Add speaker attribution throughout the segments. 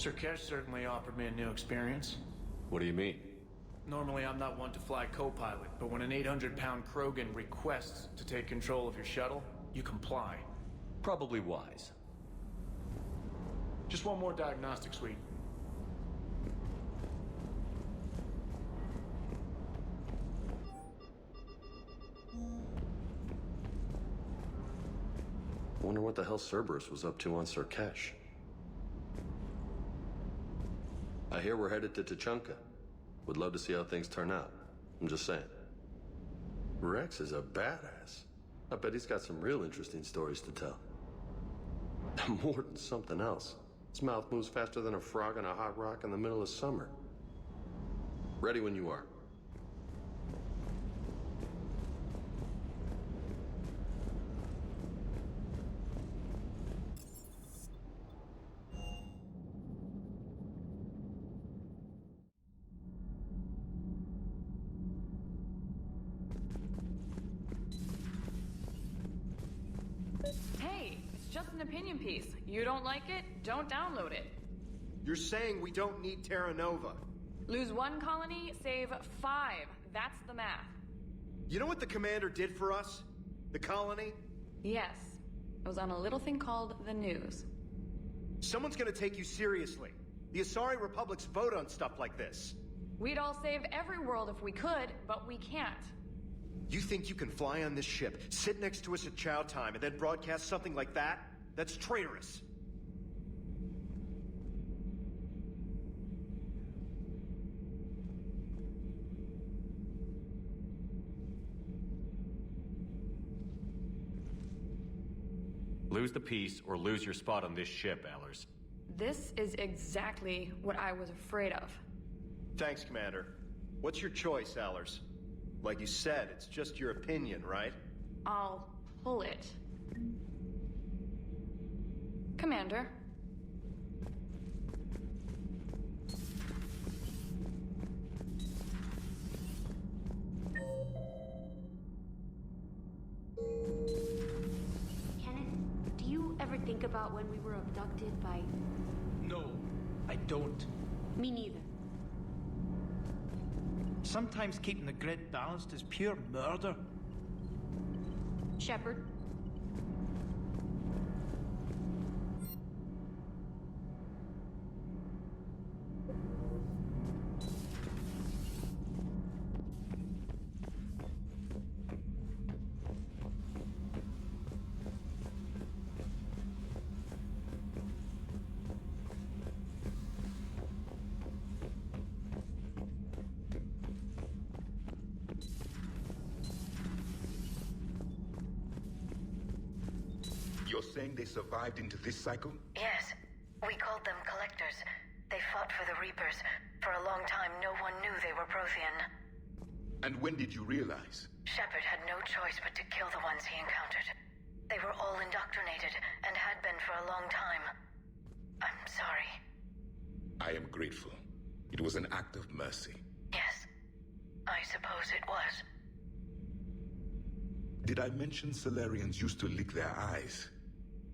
Speaker 1: Sir Kesh certainly offered me a new experience.
Speaker 2: What do you mean?
Speaker 1: Normally, I'm not one to fly co-pilot, but when an 800-pound Krogan requests to take control of your shuttle, you comply.
Speaker 2: Probably wise.
Speaker 1: Just one more diagnostic suite.
Speaker 2: Wonder what the hell Cerberus was up to on Sir Kesh. I hear we're headed to Tuchanka. Would love to see how things turn out. I'm just saying. Rex is a badass. I bet he's got some real interesting stories to tell. More than something else. His mouth moves faster than a frog on a hot rock in the middle of summer. Ready when you are.
Speaker 3: Hey, it's just an opinion piece. You don't like it? Don't download it.
Speaker 4: You're saying we don't need Terra Nova.
Speaker 3: Lose one colony, save 5. That's the math.
Speaker 4: You know what the commander did for us? The colony?
Speaker 3: Yes. It was on a little thing called the news.
Speaker 4: Someone's gonna take you seriously. The Asari Republics vote on stuff like this.
Speaker 3: We'd all save every world if we could, but we can't.
Speaker 4: You think you can fly on this ship, sit next to us at chow time, and then broadcast something like that? That's traitorous.
Speaker 5: Lose the peace or lose your spot on this ship, Allers.
Speaker 3: This is exactly what I was afraid of.
Speaker 4: Thanks, Commander. What's your choice, Allers? Like you said, it's just your opinion, right?
Speaker 3: I'll pull it. Commander.
Speaker 6: Kenneth, do you ever think about when we were abducted by...
Speaker 7: No, I don't.
Speaker 6: Me neither.
Speaker 7: Sometimes keeping the grid balanced is pure murder.
Speaker 6: Shepard?
Speaker 8: You're saying they survived into this cycle?
Speaker 9: Yes. We called them Collectors. They fought for the Reapers. For a long time, no one knew they were Prothean.
Speaker 8: And when did you realize?
Speaker 9: Shepard had no choice but to kill the ones he encountered. They were all indoctrinated, and had been for a long time. I'm sorry.
Speaker 8: I am grateful. It was an act of mercy.
Speaker 9: Yes. I suppose it was.
Speaker 8: Did I mention Salarians used to lick their eyes?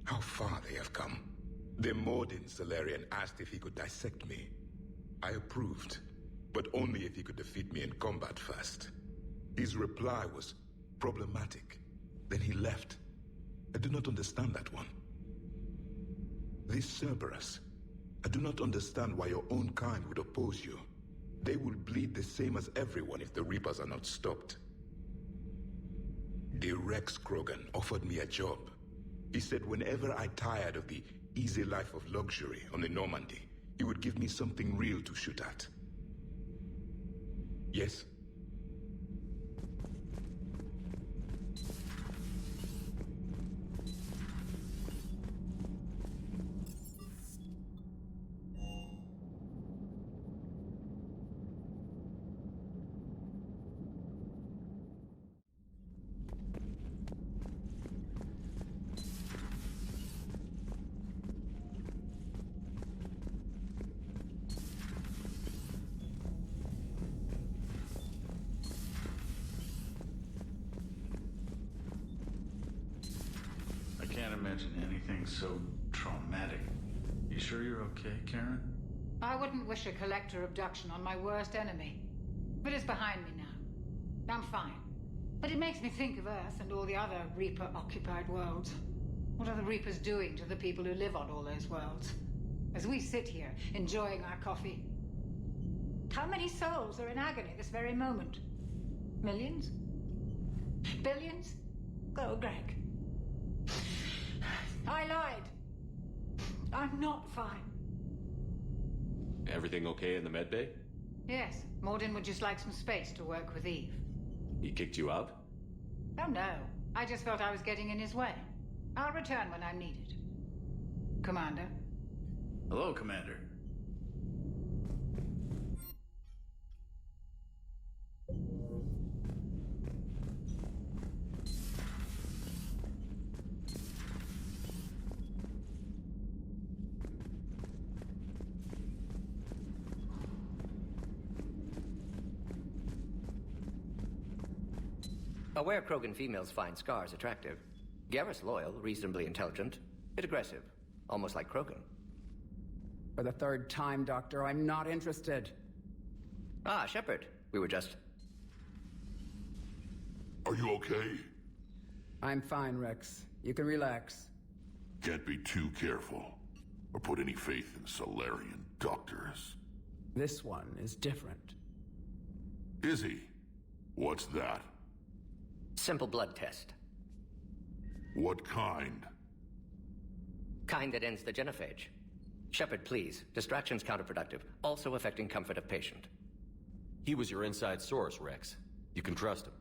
Speaker 8: How far they have come. The Mordin Salarian asked if he could dissect me. I approved, but only if he could defeat me in combat first. His reply was problematic. Then he left. I do not understand that one. This Cerberus, I do not understand why your own kind would oppose you. They will bleed the same as everyone if the Reapers are not stopped. The Rex Krogan offered me a job. He said whenever I tired of the easy life of luxury on the Normandy, he would give me something real to shoot at. Yes?
Speaker 1: I can't imagine anything so traumatic. You sure you're okay, Karen?
Speaker 10: I wouldn't wish a collector abduction on my worst enemy. But it's behind me now. I'm fine. But it makes me think of Earth and all the other Reaper-occupied worlds. What are the Reapers doing to the people who live on all those worlds? As we sit here, enjoying our coffee. How many souls are in agony this very moment? Millions? Billions? Oh, Greg. I lied. I'm not fine.
Speaker 5: Everything okay in the medbay?
Speaker 10: Yes, Morden would just like some space to work with Eve.
Speaker 5: He kicked you out?
Speaker 10: Oh no, I just felt I was getting in his way. I'll return when I'm needed. Commander?
Speaker 11: Hello, Commander.
Speaker 12: Aware Krogan females find scars attractive. Garrus loyal, reasonably intelligent, bit aggressive, almost like Krogan.
Speaker 13: For the third time, Doctor, I'm not interested.
Speaker 12: Ah, Shepard. We were just...
Speaker 14: Are you okay?
Speaker 13: I'm fine, Rex. You can relax.
Speaker 14: Can't be too careful, or put any faith in Solarian doctors.
Speaker 13: This one is different.
Speaker 14: Is he? What's that?
Speaker 12: Simple blood test.
Speaker 14: What kind?
Speaker 12: Kind that ends the genophage. Shepard, please. Distraction's counterproductive, also affecting comfort of patient.
Speaker 5: He was your inside source, Rex. You can trust him.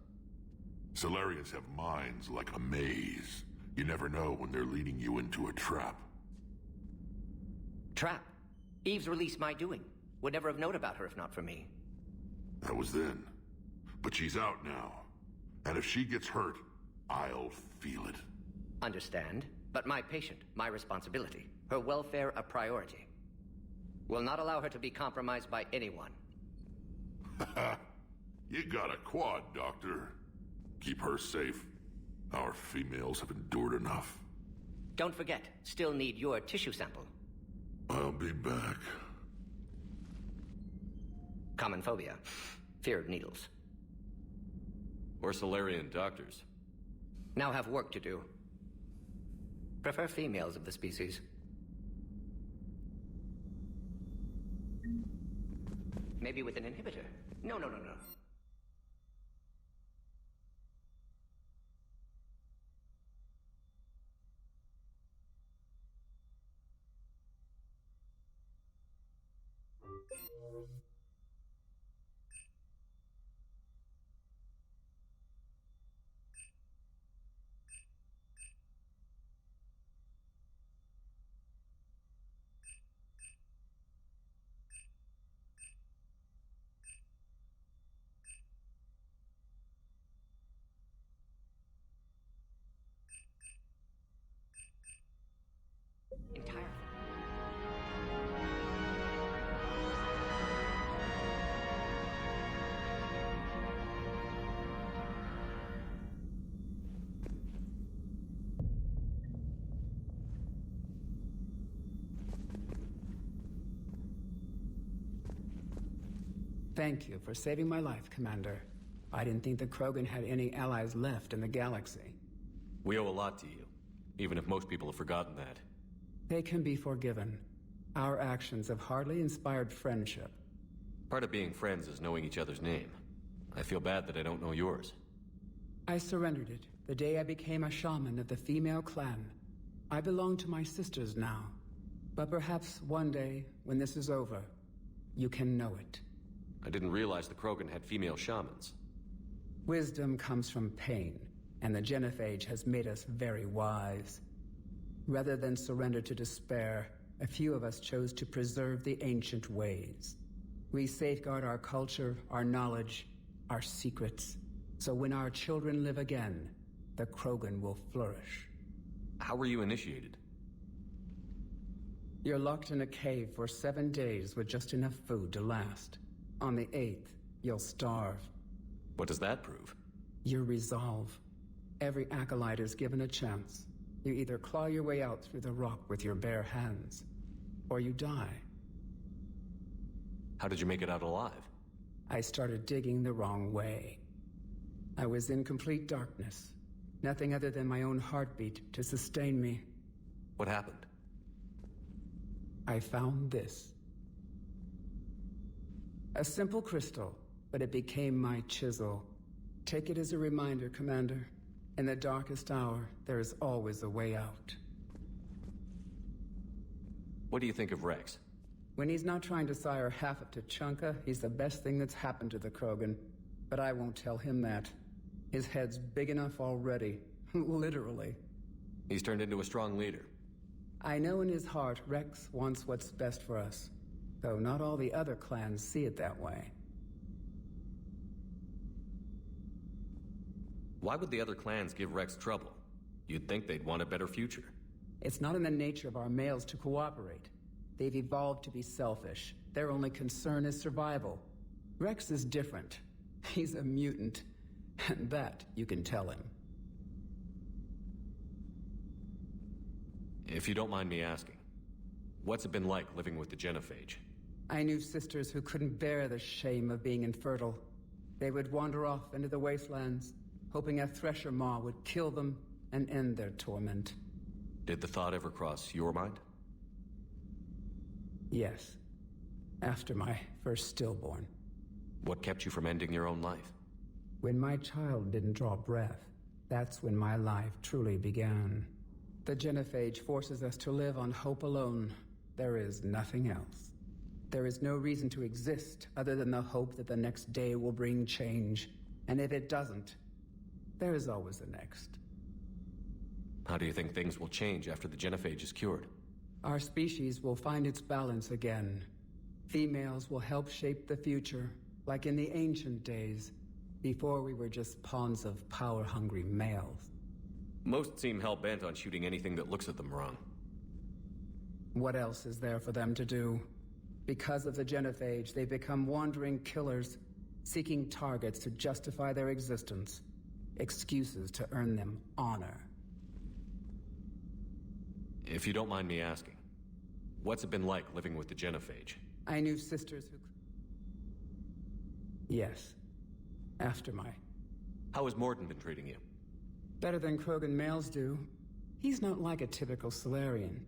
Speaker 14: Solarians have minds like a maze. You never know when they're leading you into a trap.
Speaker 12: Trap? Eve's release my doing. Would never have known about her if not for me.
Speaker 14: That was then. But she's out now. And if she gets hurt, I'll feel it.
Speaker 12: Understand. But my patient, my responsibility. Her welfare a priority. Will not allow her to be compromised by anyone.
Speaker 14: You got a quad, Doctor. Keep her safe. Our females have endured enough.
Speaker 12: Don't forget, still need your tissue sample.
Speaker 14: I'll be back.
Speaker 12: Common phobia. Fear of needles.
Speaker 5: Or Solarian doctors.
Speaker 12: Now have work to do. Prefer females of the species. Maybe with an inhibitor. No. Entirely.
Speaker 13: Thank you for saving my life, Commander. I didn't think the Krogan had any allies left in the galaxy.
Speaker 5: We owe a lot to you, even if most people have forgotten that.
Speaker 13: They can be forgiven. Our actions have hardly inspired friendship.
Speaker 5: Part of being friends is knowing each other's name. I feel bad that I don't know yours.
Speaker 13: I surrendered it the day I became a shaman of the female clan. I belong to my sisters now. But perhaps one day, when this is over, you can know it.
Speaker 5: I didn't realize the Krogan had female shamans.
Speaker 13: Wisdom comes from pain, and the genophage has made us very wise. Rather than surrender to despair, a few of us chose to preserve the ancient ways. We safeguard our culture, our knowledge, our secrets, so when our children live again, the Krogan will flourish.
Speaker 5: How were you initiated?
Speaker 13: You're locked in a cave for 7 days with just enough food to last. On the 8th, you'll starve.
Speaker 5: What does that prove?
Speaker 13: Your resolve. Every acolyte is given a chance. You either claw your way out through the rock with your bare hands, or you die.
Speaker 5: How did you make it out alive?
Speaker 13: I started digging the wrong way. I was in complete darkness. Nothing other than my own heartbeat to sustain me.
Speaker 5: What happened?
Speaker 13: I found this. A simple crystal, but it became my chisel. Take it as a reminder, Commander. In the darkest hour, there is always a way out.
Speaker 5: What do you think of Rex?
Speaker 13: When he's not trying to sire half of Tuchanka, he's the best thing that's happened to the Krogan. But I won't tell him that. His head's big enough already. Literally.
Speaker 5: He's turned into a strong leader.
Speaker 13: I know in his heart Rex wants what's best for us. Though not all the other clans see it that way.
Speaker 5: Why would the other clans give Rex trouble? You'd think they'd want a better future.
Speaker 13: It's not in the nature of our males to cooperate. They've evolved to be selfish. Their only concern is survival. Rex is different. He's a mutant. And that you can tell him.
Speaker 5: If you don't mind me asking, what's it been like living with the Genophage?
Speaker 13: I knew sisters who couldn't bear the shame of being infertile. They would wander off into the wastelands, hoping a thresher maw would kill them and end their torment.
Speaker 5: Did the thought ever cross your mind?
Speaker 13: Yes. After my first stillborn.
Speaker 5: What kept you from ending your own life?
Speaker 13: When my child didn't draw breath, that's when my life truly began. The Genophage forces us to live on hope alone. There is nothing else. There is no reason to exist other than the hope that the next day will bring change. And if it doesn't, there is always the next.
Speaker 5: How do you think things will change after the Genophage is cured?
Speaker 13: Our species will find its balance again. Females will help shape the future, like in the ancient days, before we were just pawns of power-hungry males.
Speaker 5: Most seem hell-bent on shooting anything that looks at them wrong.
Speaker 13: What else is there for them to do? Because of the Genophage, they become wandering killers, seeking targets to justify their existence, excuses to earn them honor.
Speaker 5: If you don't mind me asking, what's it been like living with the Genophage?
Speaker 13: I knew sisters who... Yes. After my...
Speaker 5: How has Morden been treating you?
Speaker 13: Better than Krogan males do. He's not like a typical Solarian.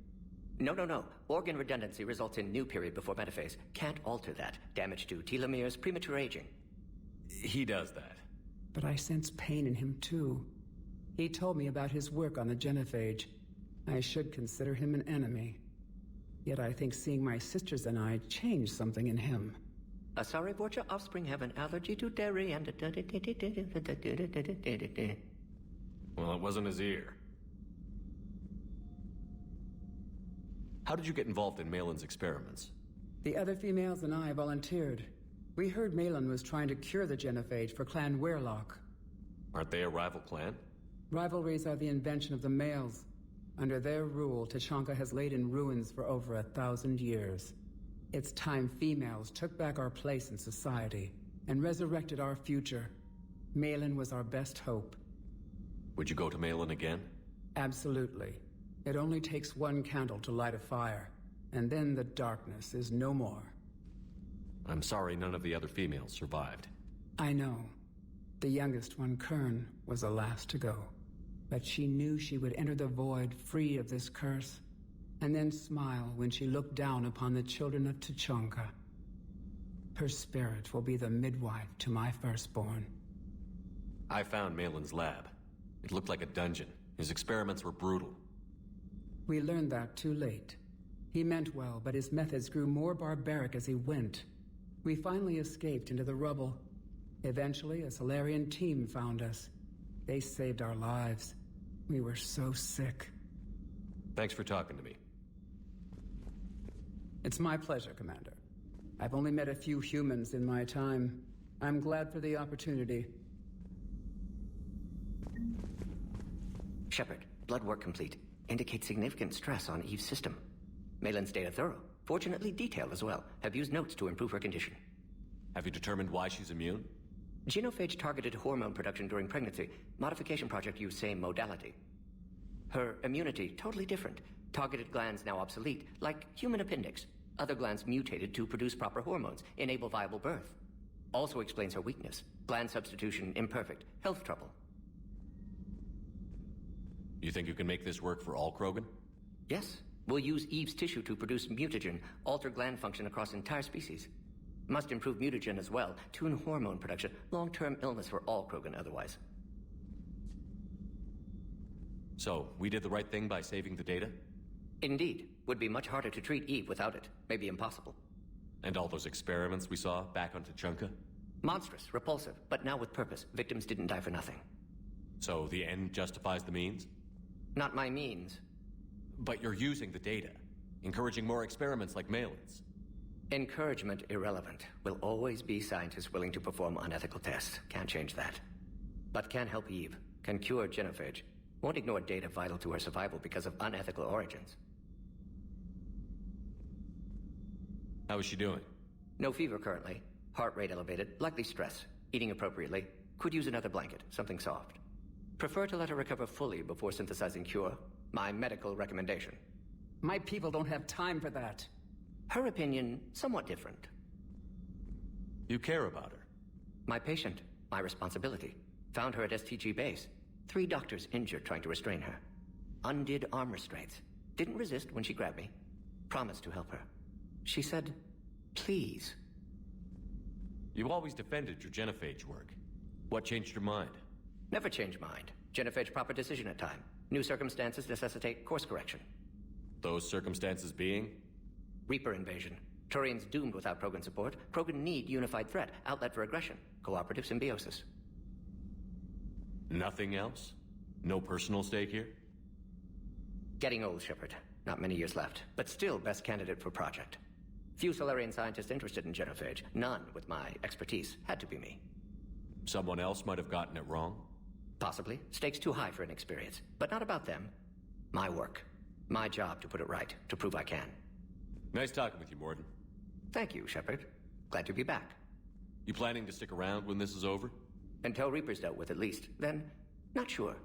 Speaker 12: No. Organ redundancy results in new period before metaphase. Can't alter that. Damage to telomeres, premature aging.
Speaker 5: He does that.
Speaker 13: But I sense pain in him, too. He told me about his work on the Genophage. I should consider him an enemy. Yet I think seeing my sisters and I changed something in him.
Speaker 12: Sorry, Borgia offspring have an allergy to dairy and...
Speaker 5: Well, it wasn't his ear. How did you get involved in Malin's experiments?
Speaker 13: The other females and I volunteered. We heard Malin was trying to cure the Genophage for Clan Weirlock.
Speaker 5: Aren't they a rival clan?
Speaker 13: Rivalries are the invention of the males. Under their rule, Tuchanka has laid in ruins for over 1,000 years. It's time females took back our place in society and resurrected our future. Malin was our best hope.
Speaker 5: Would you go to Malin again?
Speaker 13: Absolutely. It only takes one candle to light a fire, and then the darkness is no more.
Speaker 5: I'm sorry none of the other females survived.
Speaker 13: I know. The youngest one, Kern, was the last to go. But she knew she would enter the void free of this curse, and then smile when she looked down upon the children of Tuchanka. Her spirit will be the midwife to my firstborn.
Speaker 5: I found Malin's lab. It looked like a dungeon. His experiments were brutal.
Speaker 13: We learned that too late. He meant well, but his methods grew more barbaric as he went. We finally escaped into the rubble. Eventually, a Solarian team found us. They saved our lives. We were so sick.
Speaker 5: Thanks for talking to me.
Speaker 13: It's my pleasure, Commander. I've only met a few humans in my time. I'm glad for the opportunity.
Speaker 12: Shepard, blood work complete. Indicates significant stress on Eve's system. Malin's data thorough. Fortunately detailed as well. Have used notes to improve her condition.
Speaker 5: Have you determined why she's immune?
Speaker 12: Genophage targeted hormone production during pregnancy. Modification project used same modality. Her immunity, totally different. Targeted glands now obsolete, like human appendix. Other glands mutated to produce proper hormones, enable viable birth. Also explains her weakness. Gland substitution imperfect. Health trouble.
Speaker 5: You think you can make this work for all Krogan?
Speaker 12: Yes. We'll use Eve's tissue to produce mutagen, alter gland function across entire species. Must improve mutagen as well, tune hormone production. Long-term illness for all Krogan otherwise.
Speaker 5: So, we did the right thing by saving the data?
Speaker 12: Indeed. Would be much harder to treat Eve without it. Maybe impossible.
Speaker 5: And all those experiments we saw back on Tuchanka?
Speaker 12: Monstrous, repulsive, but now with purpose. Victims didn't die for nothing.
Speaker 5: So the end justifies the means?
Speaker 12: Not my means.
Speaker 5: But you're using the data, encouraging more experiments like Malin's.
Speaker 12: Encouragement irrelevant. Will always be scientists willing to perform unethical tests. Can't change that. But can help Eve. Can cure genophage. Won't ignore data vital to her survival because of unethical origins.
Speaker 5: How is she doing?
Speaker 12: No fever currently. Heart rate elevated. Likely stress. Eating appropriately. Could use another blanket. Something soft. Prefer to let her recover fully before synthesizing cure. My medical recommendation.
Speaker 13: My people don't have time for that.
Speaker 12: Her opinion, somewhat different.
Speaker 5: You care about her?
Speaker 12: My patient. My responsibility. Found her at STG base. 3 doctors injured trying to restrain her. Undid arm restraints. Didn't resist when she grabbed me. Promised to help her. She said, please.
Speaker 5: You always defended your genophage work. What changed your mind?
Speaker 12: Never change mind. Genophage proper decision at time. New circumstances necessitate course correction.
Speaker 5: Those circumstances being?
Speaker 12: Reaper invasion. Turians doomed without Krogan support. Krogan need unified threat. Outlet for aggression. Cooperative symbiosis.
Speaker 5: Nothing else? No personal stake here?
Speaker 12: Getting old, Shepard. Not many years left. But still best candidate for project. Few Solarian scientists interested in genophage. None with my expertise. Had to be me.
Speaker 5: Someone else might have gotten it wrong?
Speaker 12: Possibly. Stakes too high for inexperience. But not about them. My work. My job to put it right. To prove I can.
Speaker 5: Nice talking with you, Morden.
Speaker 12: Thank you, Shepard. Glad to be back.
Speaker 5: You planning to stick around when this is over?
Speaker 12: Until Reaper's dealt with, at least. Then, not sure.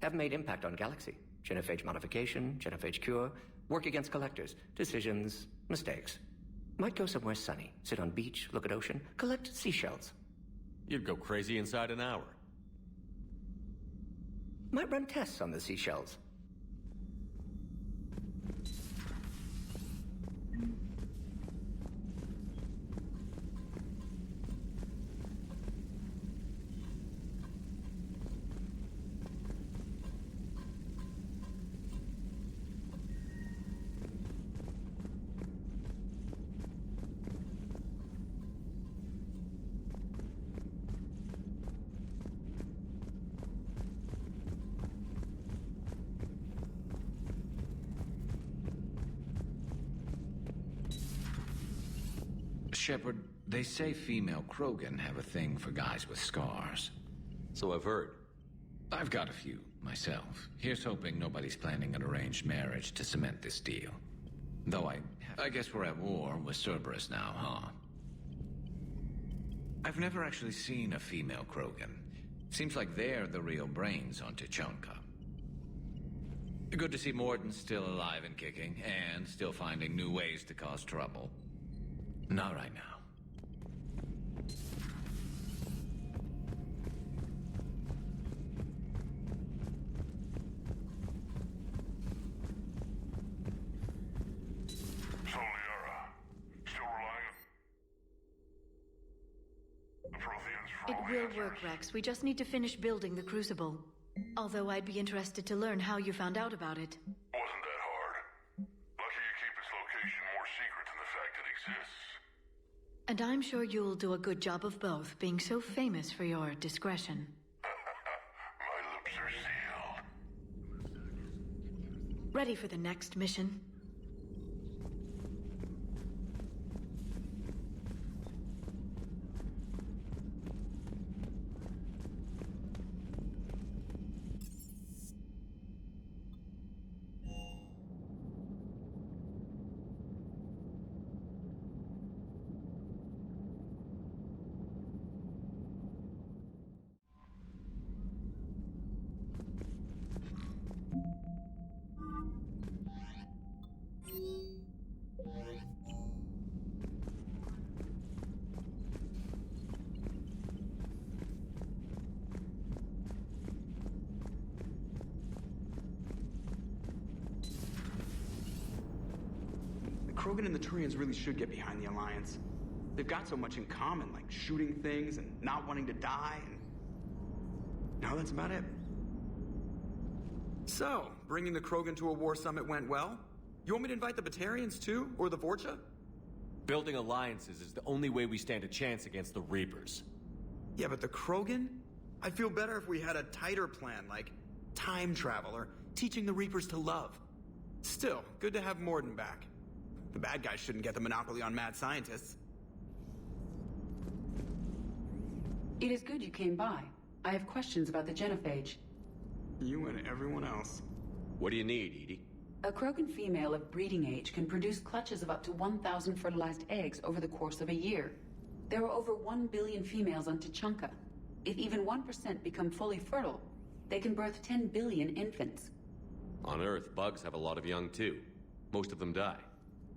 Speaker 12: Have made impact on Galaxy. Genophage modification, genophage cure, work against collectors, decisions, mistakes. Might go somewhere sunny, sit on beach, look at ocean, collect seashells.
Speaker 5: You'd go crazy inside an hour.
Speaker 12: Might run tests on the seashells.
Speaker 15: Shepard, they say female Krogan have a thing for guys with scars.
Speaker 5: So I've heard.
Speaker 15: I've got a few, myself. Here's hoping nobody's planning an arranged marriage to cement this deal. Though I guess we're at war with Cerberus now, huh? I've never actually seen a female Krogan. Seems like they're the real brains on Tuchanka. Good to see Morden's still alive and kicking, and still finding new ways to cause trouble. Not right now.
Speaker 14: So, Liara, still relying on the Protheans for
Speaker 9: It
Speaker 14: all
Speaker 9: will
Speaker 14: answers?
Speaker 9: work, Rex. We just need to finish building the Crucible. Although I'd be interested to learn how you found out about it.
Speaker 14: Wasn't that hard. Lucky you keep its location more secret than the fact it exists.
Speaker 9: And I'm sure you'll do a good job of both, being so famous for your discretion.
Speaker 14: My lips are sealed.
Speaker 9: Ready for the next mission?
Speaker 16: Krogan and the Turians really should get behind the Alliance. They've got so much in common, like shooting things and not wanting to die, and... now that's about it. So, bringing the Krogan to a war summit went well? You want me to invite the Batarians too? Or the Vorcha?
Speaker 5: Building alliances is the only way we stand a chance against the Reapers.
Speaker 16: Yeah, but the Krogan? I'd feel better if we had a tighter plan, like time travel or teaching the Reapers to love. Still, good to have Morden back. The bad guys shouldn't get the monopoly on mad scientists.
Speaker 13: It is good you came by. I have questions about the genophage.
Speaker 16: You and everyone else.
Speaker 5: What do you need, Edie?
Speaker 13: A Krogan female of breeding age can produce clutches of up to 1,000 fertilized eggs over the course of a year. There are over 1 billion females on Tuchanka. If even 1% become fully fertile, they can birth 10 billion infants.
Speaker 5: On Earth, bugs have a lot of young too. Most of them die.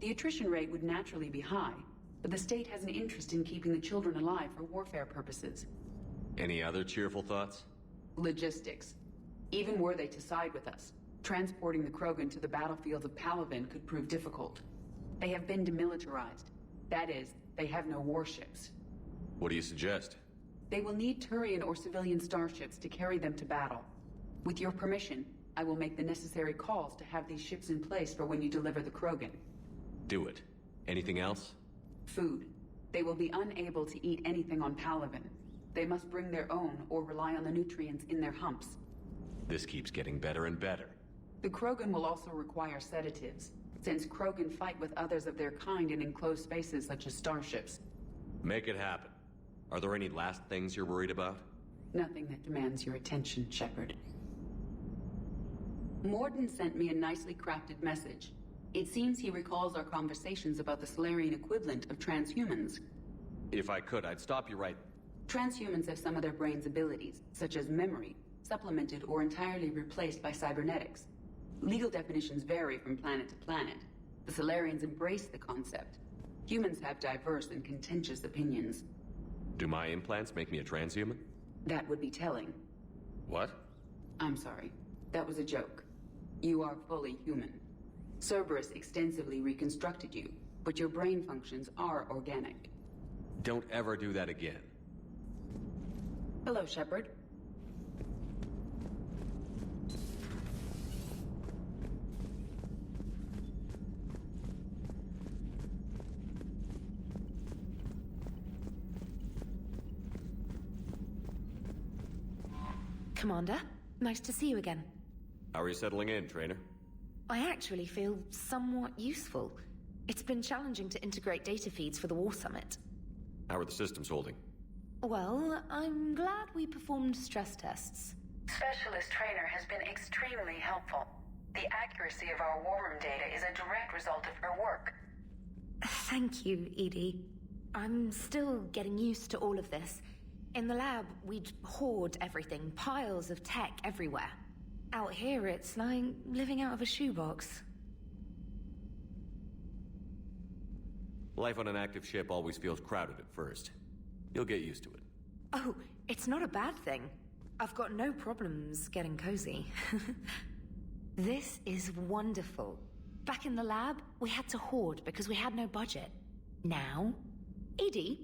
Speaker 13: The attrition rate would naturally be high, but the state has an interest in keeping the children alive for warfare purposes.
Speaker 5: Any other cheerful thoughts?
Speaker 13: Logistics. Even were they to side with us, transporting the Krogan to the battlefields of Palaven could prove difficult. They have been demilitarized. That is, they have no warships.
Speaker 5: What do you suggest?
Speaker 13: They will need Turian or civilian starships to carry them to battle. With your permission, I will make the necessary calls to have these ships in place for when you deliver the Krogan.
Speaker 5: Do it. Anything else?
Speaker 13: Food. They will be unable to eat anything on Palaven. They must bring their own or rely on the nutrients in their humps.
Speaker 5: This keeps getting better and better.
Speaker 13: The Krogan will also require sedatives, since Krogan fight with others of their kind in enclosed spaces such as starships.
Speaker 5: Make it happen. Are there any last things you're worried about?
Speaker 13: Nothing that demands your attention, Shepard. Morden sent me a nicely crafted message. It seems he recalls our conversations about the Solarian equivalent of transhumans.
Speaker 5: If I could, I'd stop you right...
Speaker 13: Transhumans have some of their brain's abilities, such as memory, supplemented or entirely replaced by cybernetics. Legal definitions vary from planet to planet. The Solarians embrace the concept. Humans have diverse and contentious opinions.
Speaker 5: Do my implants make me a transhuman?
Speaker 13: That would be telling.
Speaker 5: What?
Speaker 13: I'm sorry. That was a joke. You are fully human. Cerberus extensively reconstructed you, but your brain functions are organic.
Speaker 5: Don't ever do that again.
Speaker 13: Hello, Shepard.
Speaker 17: Commander, nice to see you again.
Speaker 5: How are you settling in, trainer?
Speaker 17: I actually feel somewhat useful. It's been challenging to integrate data feeds for the War Summit.
Speaker 5: How are the systems holding?
Speaker 17: Well, I'm glad we performed stress tests.
Speaker 9: Specialist Trainer has been extremely helpful. The accuracy of our war room data is a direct result of her work.
Speaker 17: Thank you, Edie. I'm still getting used to all of this. In the lab, we'd hoard everything, piles of tech everywhere. Out here, it's like living out of a shoebox.
Speaker 5: Life on an active ship always feels crowded at first. You'll get used to it.
Speaker 17: Oh, it's not a bad thing. I've got no problems getting cozy. This is wonderful. Back in the lab, we had to hoard because we had no budget. Now, Edie,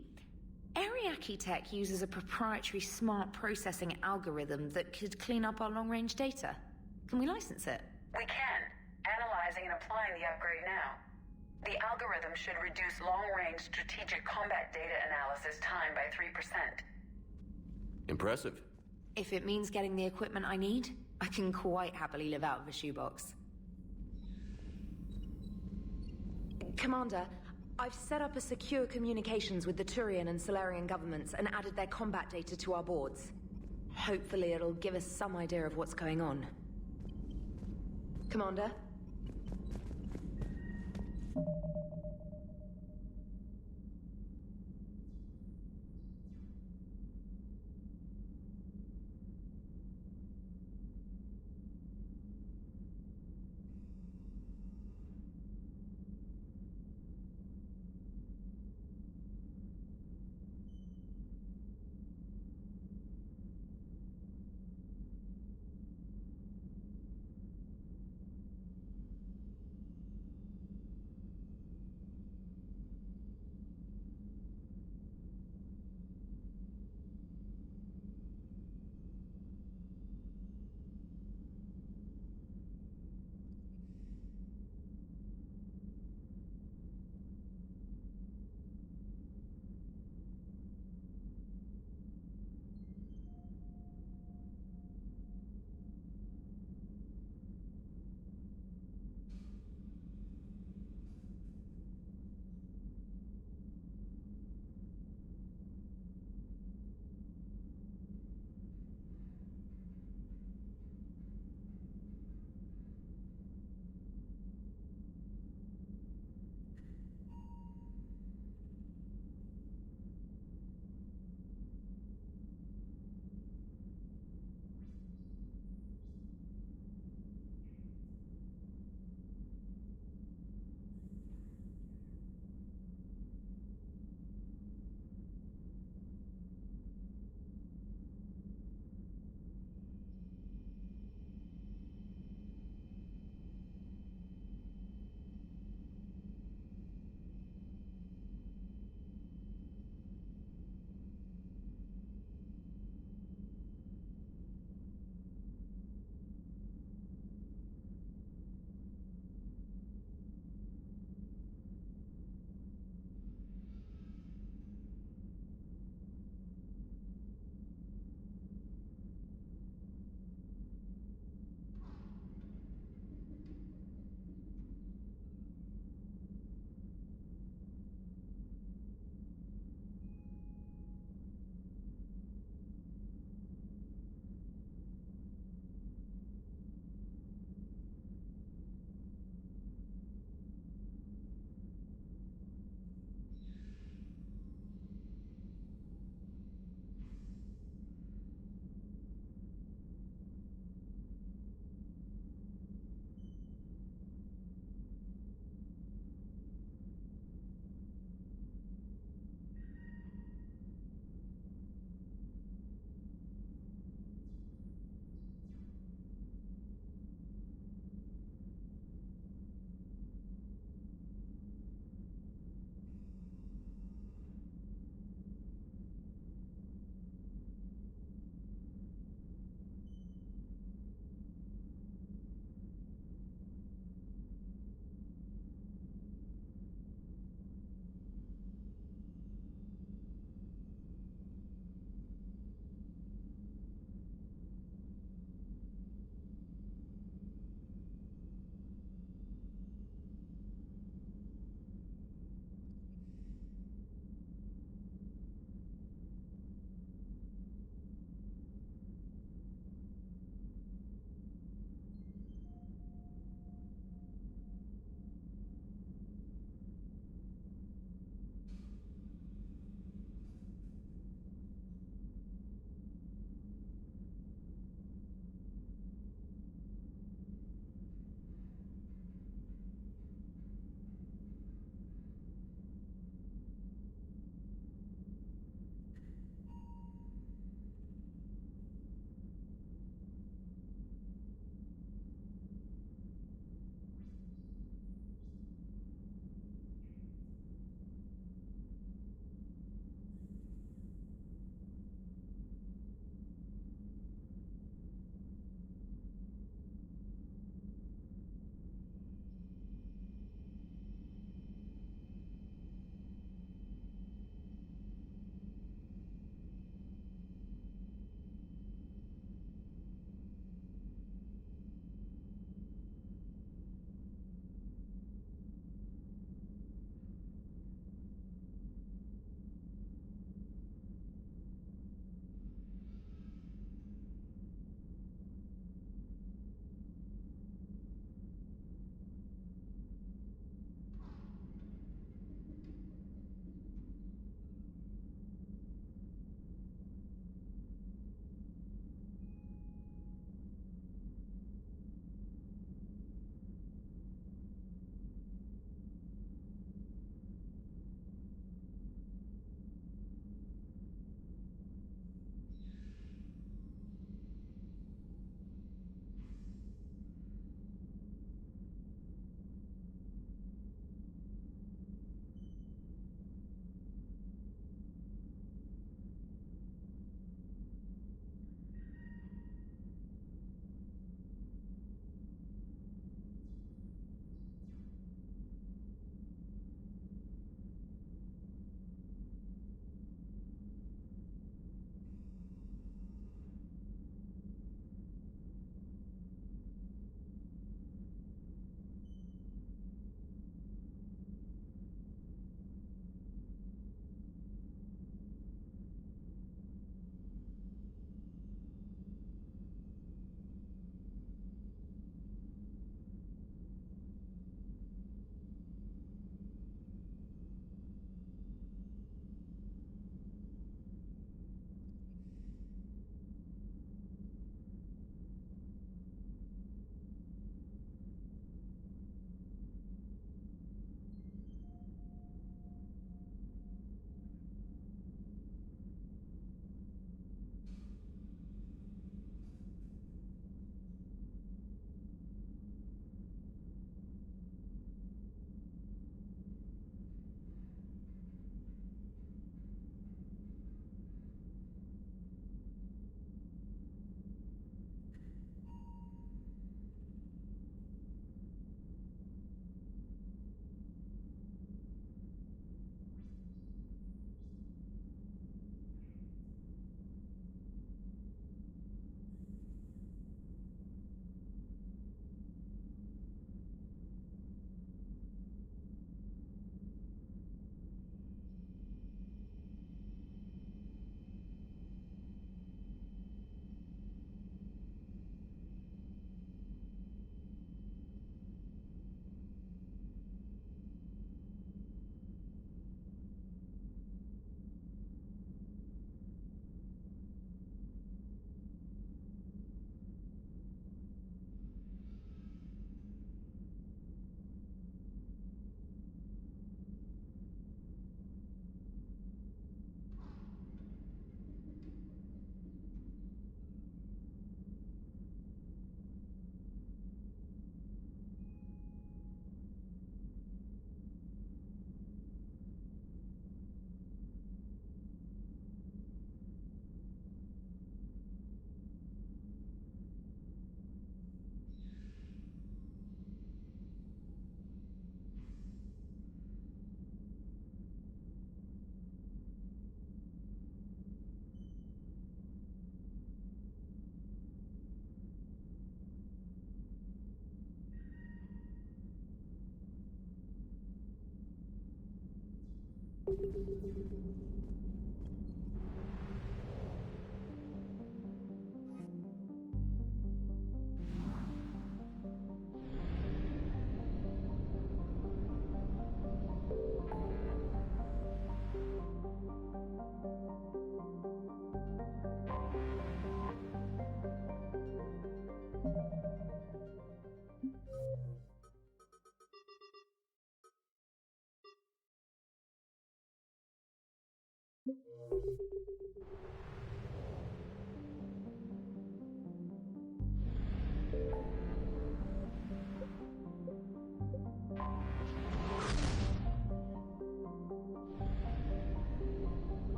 Speaker 17: Ariake Tech uses a proprietary smart processing algorithm that could clean up our long-range data. Can we license it?
Speaker 9: We can. Analyzing and applying the upgrade now. The algorithm should reduce long-range strategic combat data analysis time by 3%.
Speaker 5: Impressive.
Speaker 17: If it means getting the equipment I need, I can quite happily live out of a shoebox. Commander, I've set up a secure communications with the Turian and Solarian governments and added their combat data to our boards. Hopefully it'll give us some idea of what's going on. Commander?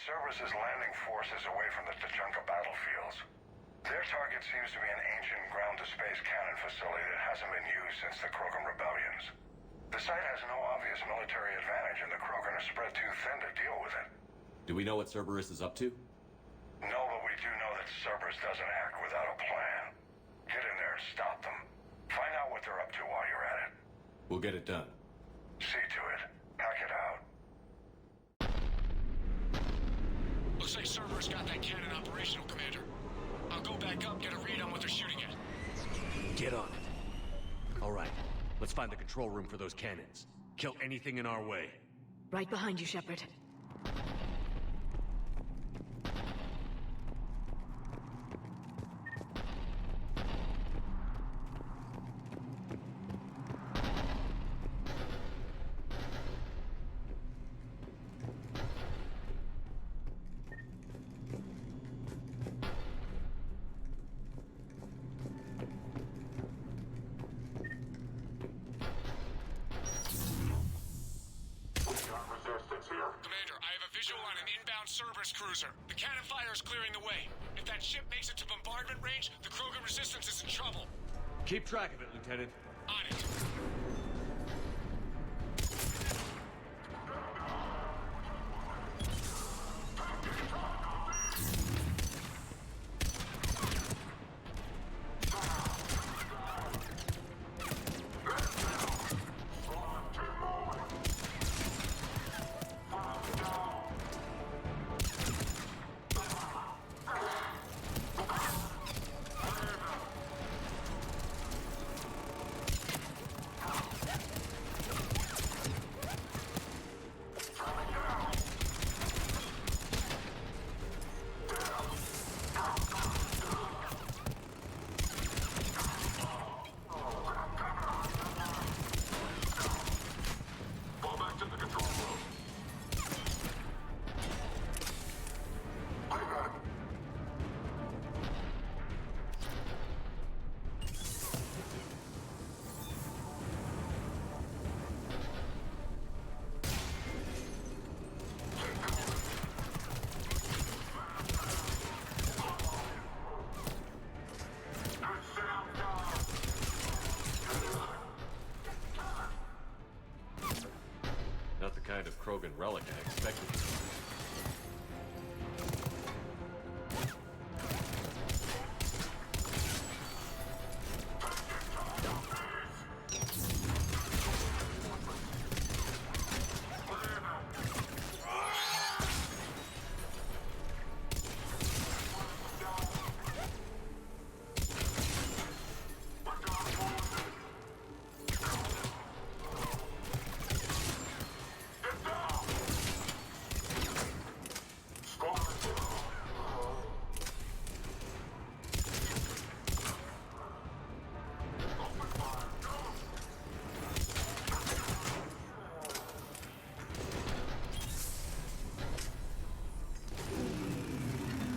Speaker 18: Services landing forces away from the Tuchanka battlefields. Their target seems to be an ancient ground-to-space cannon facility that hasn't been used since the Krogan rebellions. The site has no obvious military advantage, and the Krogan are spread too thin to deal with it.
Speaker 5: Do we know what Cerberus is up to?
Speaker 18: No, but we do know that Cerberus doesn't act without a plan. Get in there and stop them. Find out what they're up to while you're at it.
Speaker 5: We'll get it done.
Speaker 18: See to it. Hack it out.
Speaker 1: Looks like Cerberus got that cannon operational, Commander. I'll go back up, get a read on what they're shooting at.
Speaker 19: Get on it. All right, let's find the control room for those cannons. Kill anything in our way.
Speaker 17: Right behind you, Shepard.
Speaker 1: Cerberus cruiser. The cannon fire is clearing the way. If that ship makes it to bombardment range, the Krogan resistance is in trouble.
Speaker 19: Keep track of it, Lieutenant.
Speaker 1: On it.
Speaker 19: relic I expected.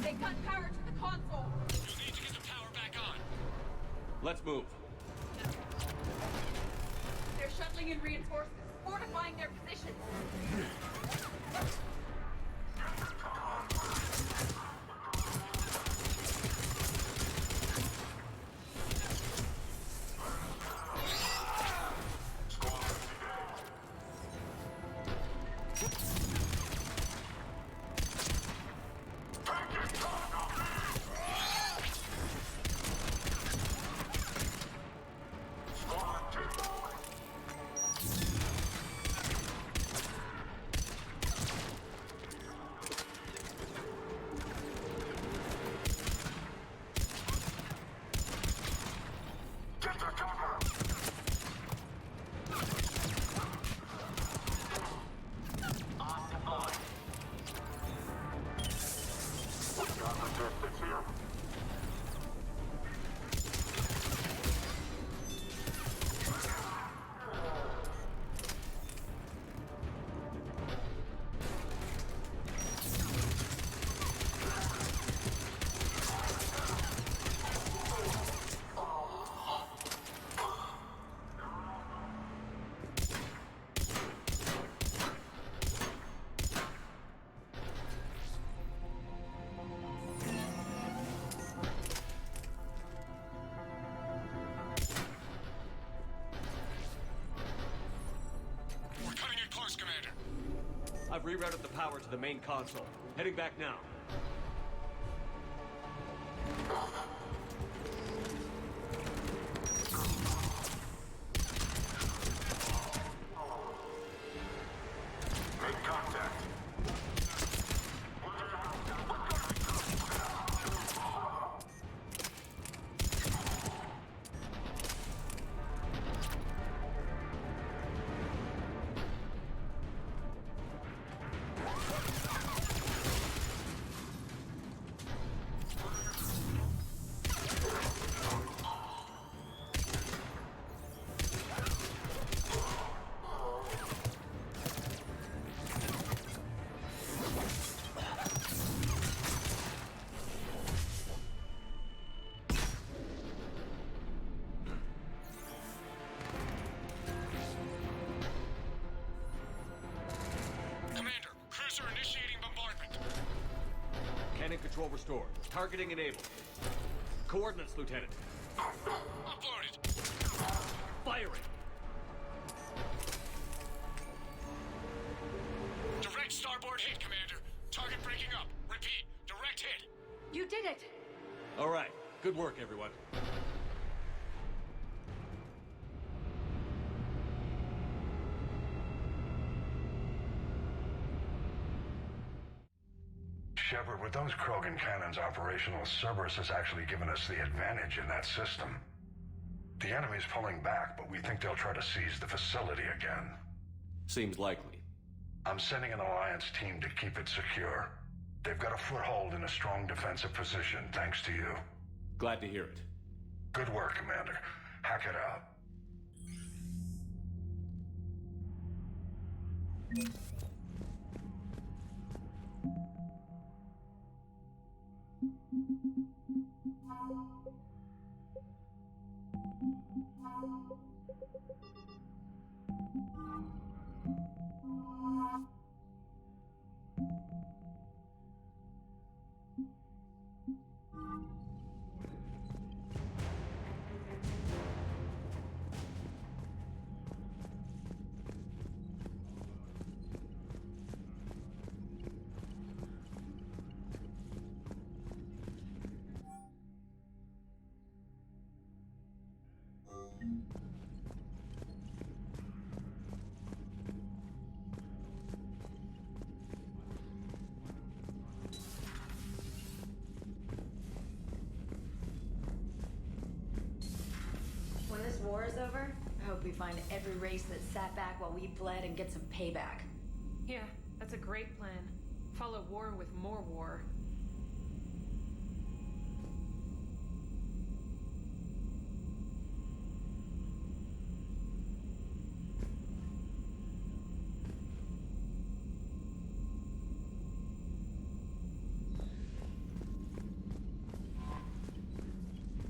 Speaker 3: They cut power to the console.
Speaker 19: You need to get the power back on. Let's move.
Speaker 3: They're shuttling in reinforcements, fortifying their positions.
Speaker 19: Commander. I've rerouted the power to the main console. Heading back now.
Speaker 18: Make contact.
Speaker 19: Cannon control restored. Targeting enabled. Coordinates, Lieutenant.
Speaker 18: Uploaded.
Speaker 19: Firing.
Speaker 18: Direct starboard hit, Commander. Target breaking up. Repeat. Direct hit.
Speaker 10: You did it!
Speaker 19: All right. Good work, everyone.
Speaker 18: Shepard, with those Krogan cannons operational, Cerberus has actually given us the advantage in that system. The enemy's pulling back, but we think they'll try to seize the facility again.
Speaker 19: Seems likely.
Speaker 18: I'm sending an Alliance team to keep it secure. They've got a foothold in a strong defensive position, thanks to you.
Speaker 19: Glad to hear it.
Speaker 18: Good work, Commander. Hack it out.
Speaker 17: When this war is over, I hope we find every race that sat back while we bled and get some payback.
Speaker 3: Yeah, that's a great plan. Follow war with more war.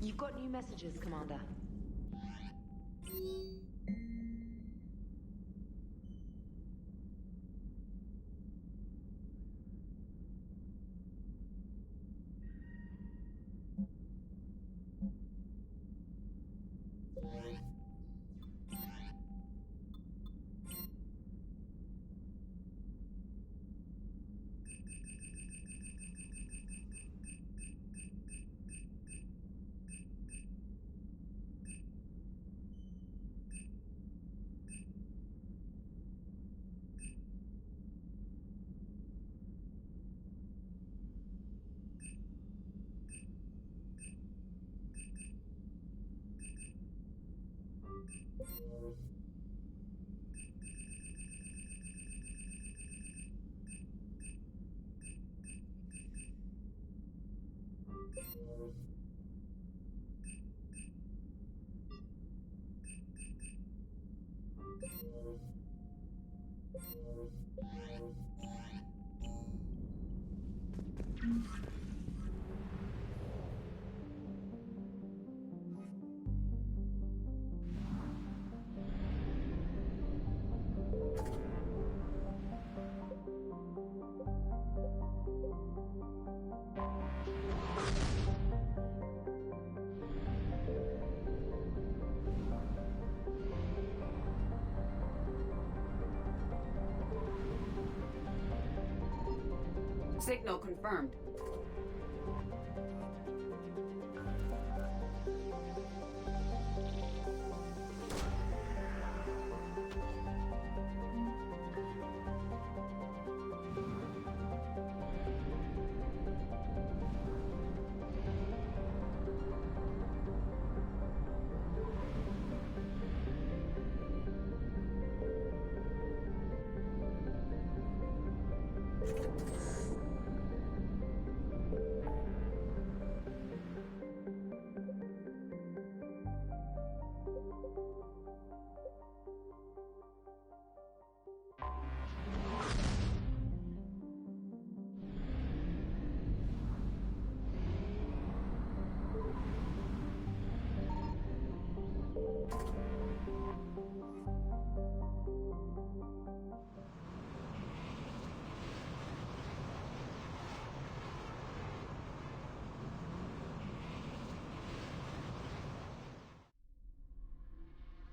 Speaker 6: You've got new messages, Commander.
Speaker 20: Signal confirmed.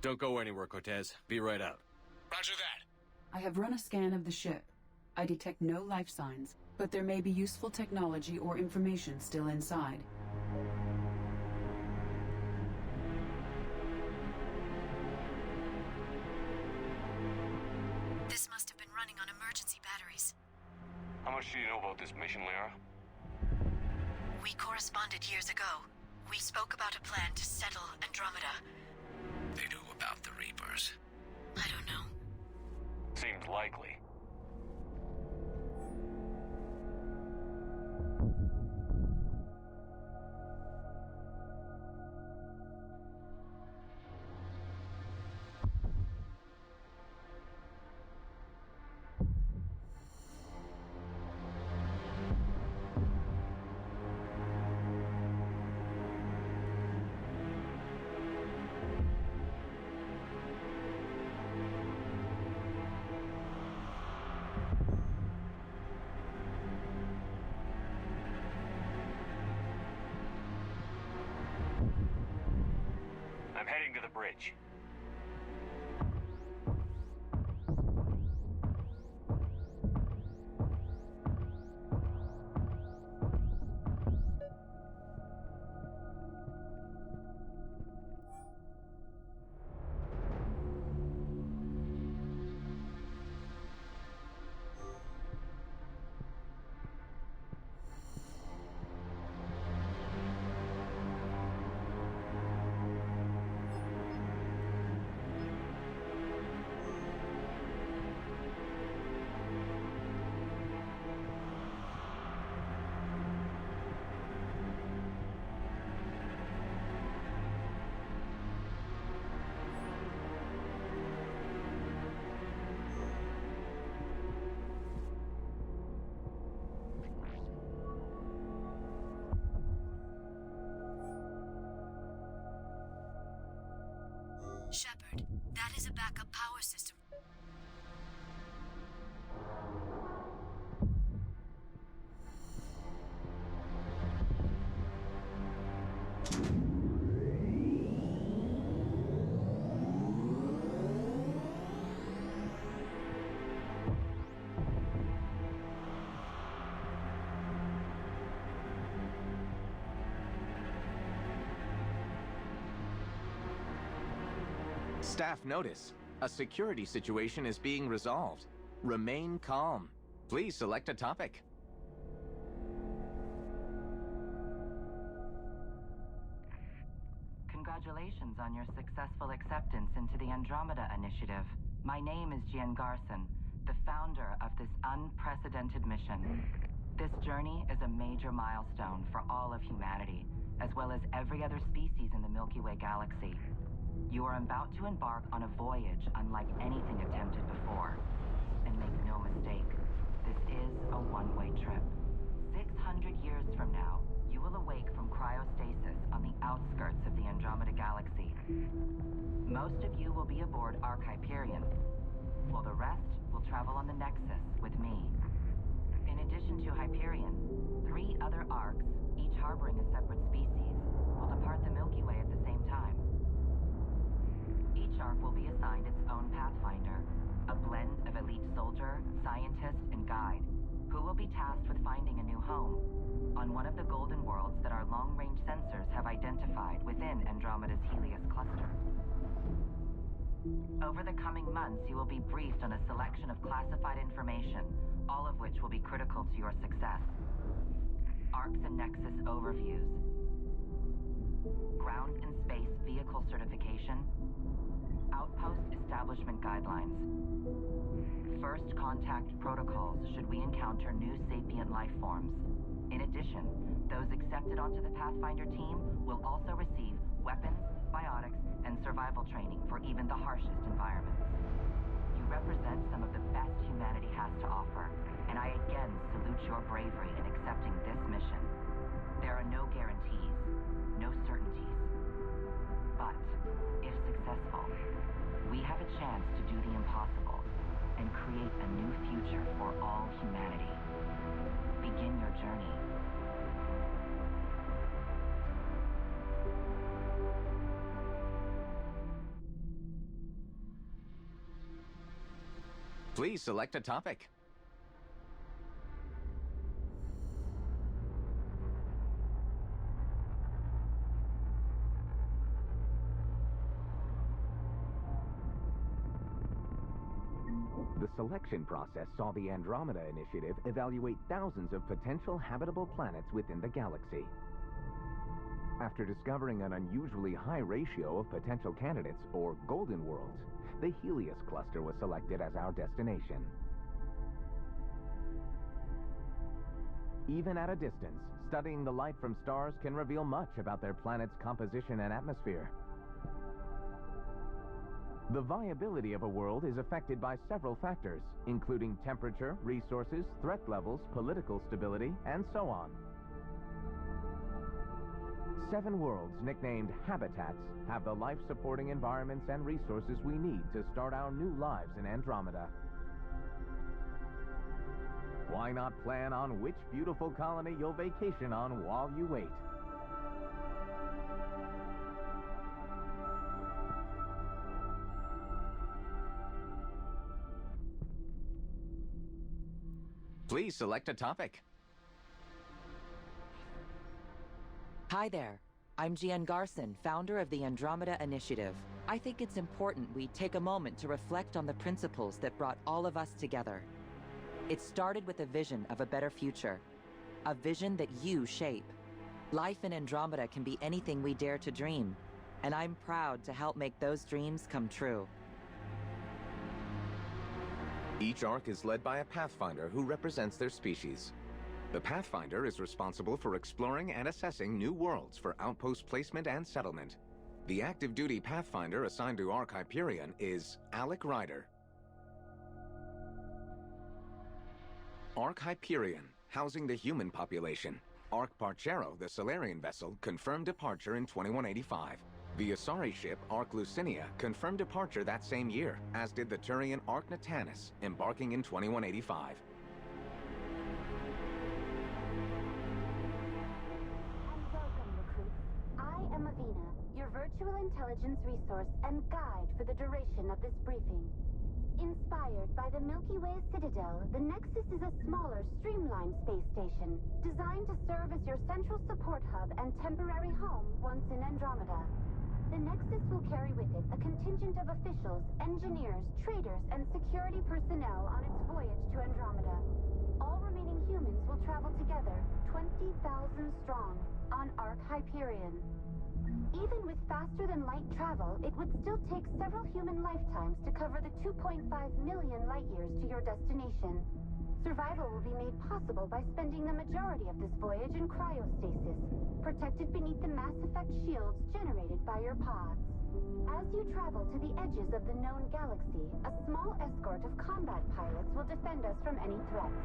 Speaker 19: Don't go anywhere, Cortez. Be right out.
Speaker 11: Roger that.
Speaker 20: I have run a scan of the ship. I detect no life signs, but there may be useful technology or information still inside.
Speaker 21: This must have been running on emergency batteries.
Speaker 19: How much do you know about this mission, Lara?
Speaker 21: We corresponded years ago. We spoke about a plan to settle Andromeda.
Speaker 15: They knew about the Reapers.
Speaker 21: I don't know.
Speaker 19: Seems likely. I'm heading to the bridge.
Speaker 21: backup power system.
Speaker 2: Staff notice. A security situation is being resolved. Remain calm. Please select a topic.
Speaker 22: Congratulations on your successful acceptance into the Andromeda Initiative. My name is Gian Garson, the founder of this unprecedented mission. This journey is a major milestone for all of humanity, as well as every other species in the Milky Way galaxy. You are about to embark on a voyage unlike anything attempted before. And make no mistake, this is a one-way trip. 600 years from now, you will awake from cryostasis on the outskirts of the Andromeda Galaxy. Most of you will be aboard Ark Hyperion, while the rest will travel on the Nexus with me. In addition to Hyperion, 3 other Arks, each harboring a separate species, will depart the Milky Way at the same time. Each Ark will be assigned its own Pathfinder, a blend of elite soldier, scientist, and guide, who will be tasked with finding a new home on one of the golden worlds that our long-range sensors have identified within Andromeda's Helios cluster. Over the coming months, you will be briefed on a selection of classified information, all of which will be critical to your success. Arcs and Nexus overviews, ground and space vehicle certification, outpost establishment guidelines, first contact protocols should we encounter new sapient life forms. In addition, those accepted onto the Pathfinder team will also receive weapons, biotics, and survival training for even the harshest environments. You represent some of the best humanity has to offer, and I again salute your bravery in accepting this mission. There are no guarantees, no certainties. But, if successful, we have a chance to do the impossible and create a new future for all humanity. Begin your journey.
Speaker 2: Please select a topic.
Speaker 23: The selection process saw the Andromeda Initiative evaluate thousands of potential habitable planets within the galaxy. After discovering an unusually high ratio of potential candidates, or golden worlds, the Helios cluster was selected as our destination. Even at a distance, studying the light from stars can reveal much about their planet's composition and atmosphere. The viability of a world is affected by several factors, including temperature, resources, threat levels, political stability, and so on. 7 worlds, nicknamed habitats, have the life-supporting environments and resources we need to start our new lives in Andromeda. Why not plan on which beautiful colony you'll vacation on while you wait?
Speaker 2: Please select a topic.
Speaker 24: Hi there. I'm Gian Garson, founder of the Andromeda Initiative. I think it's important we take a moment to reflect on the principles that brought all of us together. It started with a vision of a better future, a vision that you shape. Life in Andromeda can be anything we dare to dream, and I'm proud to help make those dreams come true.
Speaker 2: Each Ark is led by a Pathfinder who represents their species. The Pathfinder is responsible for exploring and assessing new worlds for outpost placement and settlement. The active duty Pathfinder assigned to Ark Hyperion is Alec Ryder. Ark Hyperion, housing the human population. Ark Parchero, the Solarian vessel, confirmed departure in 2185. The Asari ship Ark Lucinia confirmed departure that same year, as did the Turian Ark Natanus, embarking in 2185.
Speaker 4: Welcome, recruits. I am Avina, your virtual intelligence resource and guide for the duration of this briefing. Inspired by the Milky Way Citadel, the Nexus is a smaller, streamlined space station, designed to serve as your central support hub and temporary home once in Andromeda. The Nexus will carry with it a contingent of officials, engineers, traders, and security personnel on its voyage to Andromeda. All remaining humans will travel together, 20,000 strong, on Ark Hyperion. Even with faster-than-light travel, it would still take several human lifetimes to cover the 2.5 million light-years to your destination. Survival will be made possible by spending the majority of this voyage in cryostasis, protected beneath the mass effect shields generated by your pods. As you travel to the edges of the known galaxy, a small escort of combat pilots will defend us from any threats.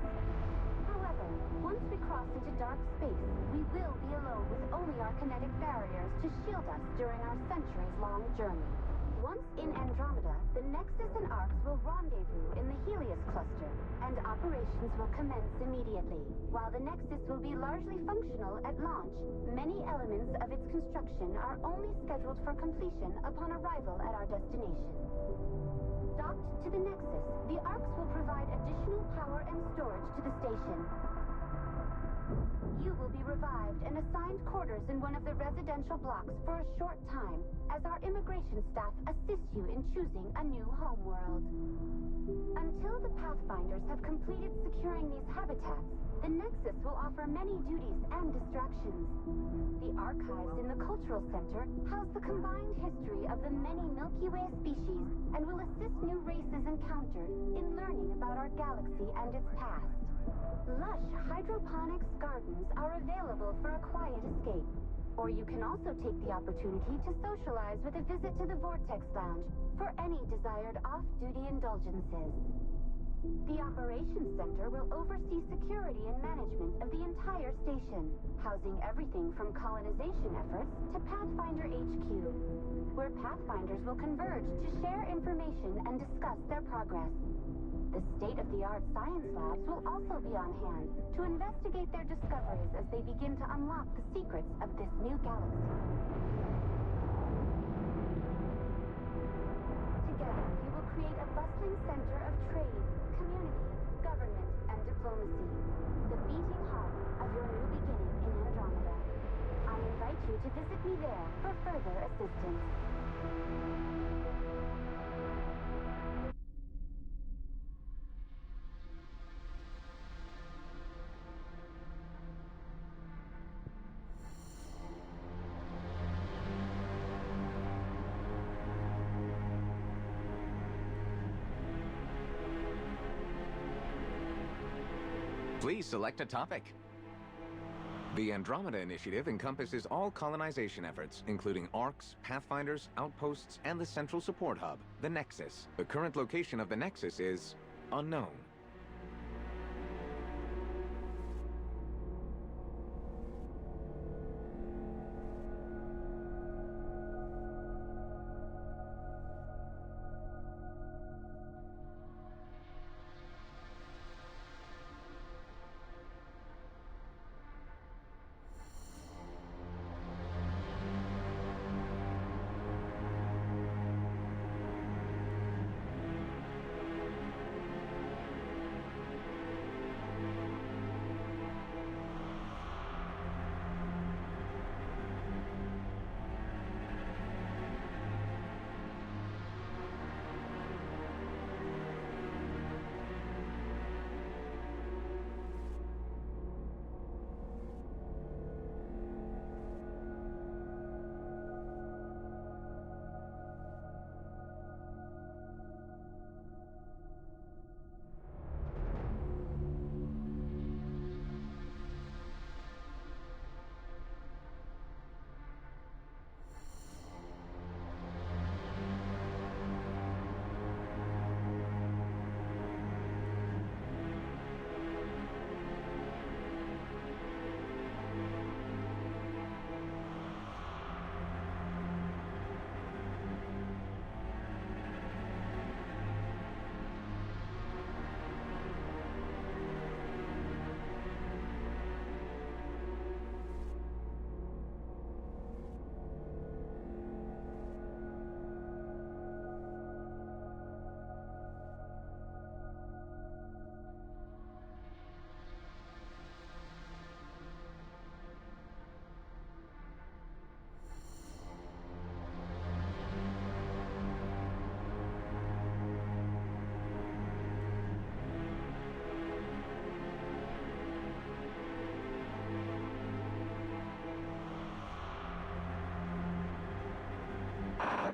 Speaker 4: However, once we cross into dark space, we will be alone with only our kinetic barriers to shield us during our centuries-long journey. Once in Andromeda, the Nexus and Arks will rendezvous in the Helios cluster, and operations will commence immediately. While the Nexus will be largely functional at launch, many elements of its construction are only scheduled for completion upon arrival at our destination. Docked to the Nexus, the Arks will provide additional power and storage to the station. You will be revived and assigned quarters in one of the residential blocks for a short time, as our immigration staff assists you in choosing a new homeworld. Until the Pathfinders have completed securing these habitats, the Nexus will offer many duties and distractions. The archives in the Cultural Center house the combined history of the many Milky Way species and will assist new races encountered in learning about our galaxy and its past. Lush hydroponics gardens are available for a quiet escape. Or you can also take the opportunity to socialize with a visit to the Vortex Lounge for any desired off-duty indulgences. The Operations Center will oversee security and management of the entire station, housing everything from colonization efforts to Pathfinder HQ, where Pathfinders will converge to share information and discuss their progress. The state-of-the-art science labs will also be on hand to investigate their discoveries as they begin to unlock the secrets of this new galaxy. Together, you will create a bustling center of trade, community, government, and diplomacy. The beating heart of your new beginning in Andromeda. I invite you to visit me there for further assistance.
Speaker 2: Please select a topic. The Andromeda Initiative encompasses all colonization efforts, including Arks, Pathfinders, outposts, and the central support hub, the Nexus. The current location of the Nexus is unknown.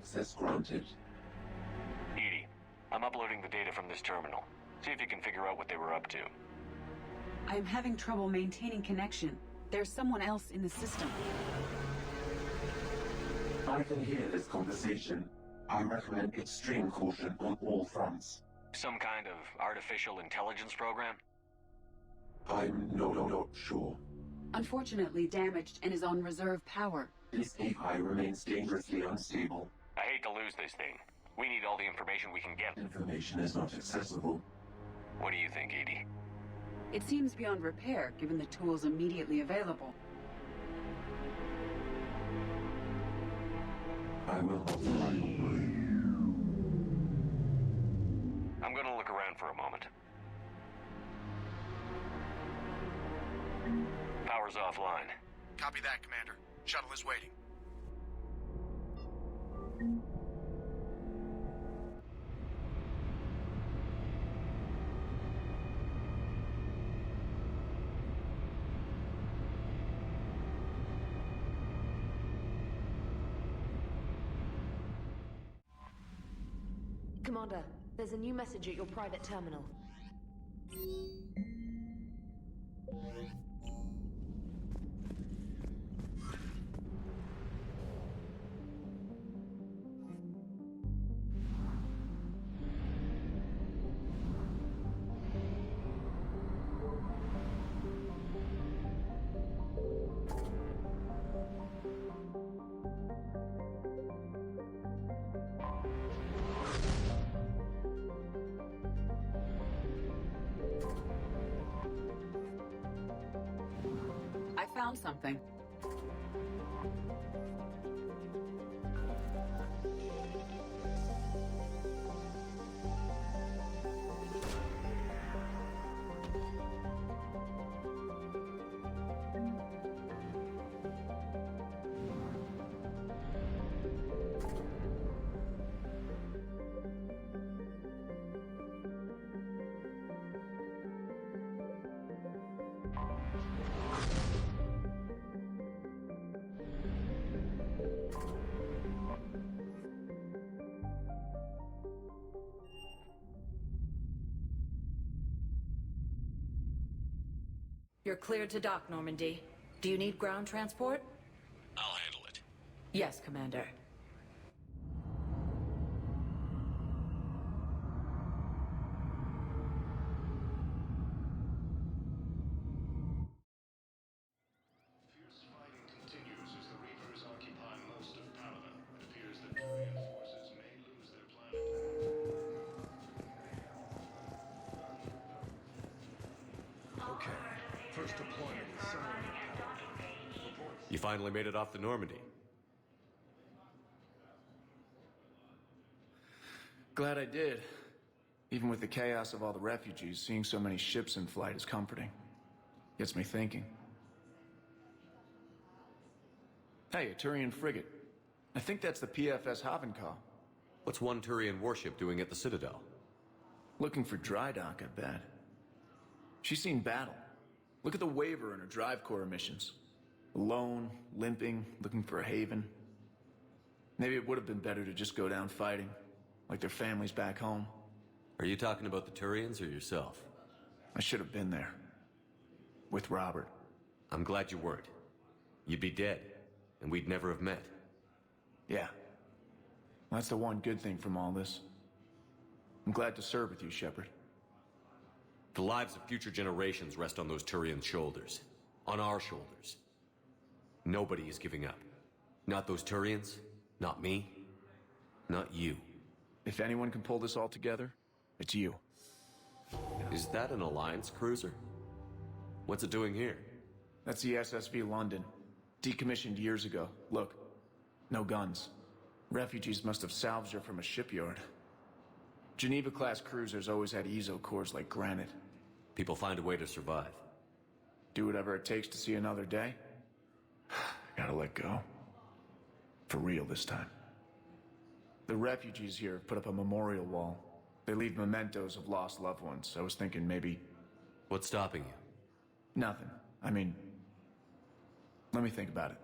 Speaker 7: Access granted.
Speaker 19: Edie, I'm uploading the data from this terminal. See if you can figure out what they were up to.
Speaker 20: I am having trouble maintaining connection. There's someone else in the system.
Speaker 7: I can hear this conversation. I recommend extreme caution on all fronts.
Speaker 19: Some kind of artificial intelligence program?
Speaker 7: I'm not sure.
Speaker 20: Unfortunately damaged and is on reserve power.
Speaker 7: This AI remains dangerously unstable.
Speaker 19: I hate to lose this thing. We need all the information we can get.
Speaker 7: Information is not accessible.
Speaker 19: What do you think, Edie?
Speaker 20: It seems beyond repair, given the tools immediately available.
Speaker 7: I will not lie.
Speaker 19: I'm gonna look around for a moment. Power's offline.
Speaker 16: Copy that, Commander. Shuttle is waiting.
Speaker 6: Commander, there's a new message at your private terminal.
Speaker 20: I found something.
Speaker 8: You're cleared to dock, Normandy. Do you need ground transport?
Speaker 19: I'll handle it.
Speaker 8: Yes, Commander.
Speaker 19: You finally made it off the Normandy.
Speaker 1: Glad I did. Even with the chaos of all the refugees, seeing so many ships in flight is comforting. Gets me thinking. Hey, a Turian frigate. I think that's the PFS Havenkaw.
Speaker 19: What's one Turian warship doing at the Citadel?
Speaker 1: Looking for dry dock, I bet. She's seen battle. Look at the waiver in her drive core emissions. Alone, limping, looking for a haven. Maybe it would have been better to just go down fighting, like their families back home.
Speaker 19: Are you talking about the Turians or yourself?
Speaker 1: I should have been there. With Robert.
Speaker 19: I'm glad you weren't. You'd be dead, and we'd never have met.
Speaker 1: Yeah. That's the one good thing from all this. I'm glad to serve with you, Shepard.
Speaker 19: The lives of future generations rest on those Turian shoulders. On our shoulders. Nobody is giving up. Not those Turians, not me, not you.
Speaker 1: If anyone can pull this all together, it's you.
Speaker 19: Is that an Alliance cruiser? What's it doing here?
Speaker 1: That's the SSV London. Decommissioned years ago. Look, no guns. Refugees must have salvaged her from a shipyard. Geneva-class cruisers always had ezo cores like granite.
Speaker 19: People find a way to survive.
Speaker 1: Do whatever it takes to see another day. Gotta let go. For real this time. The refugees here have put up a memorial wall. They leave mementos of lost loved ones. I was thinking maybe...
Speaker 19: What's stopping you?
Speaker 1: Nothing. I mean... Let me think about it.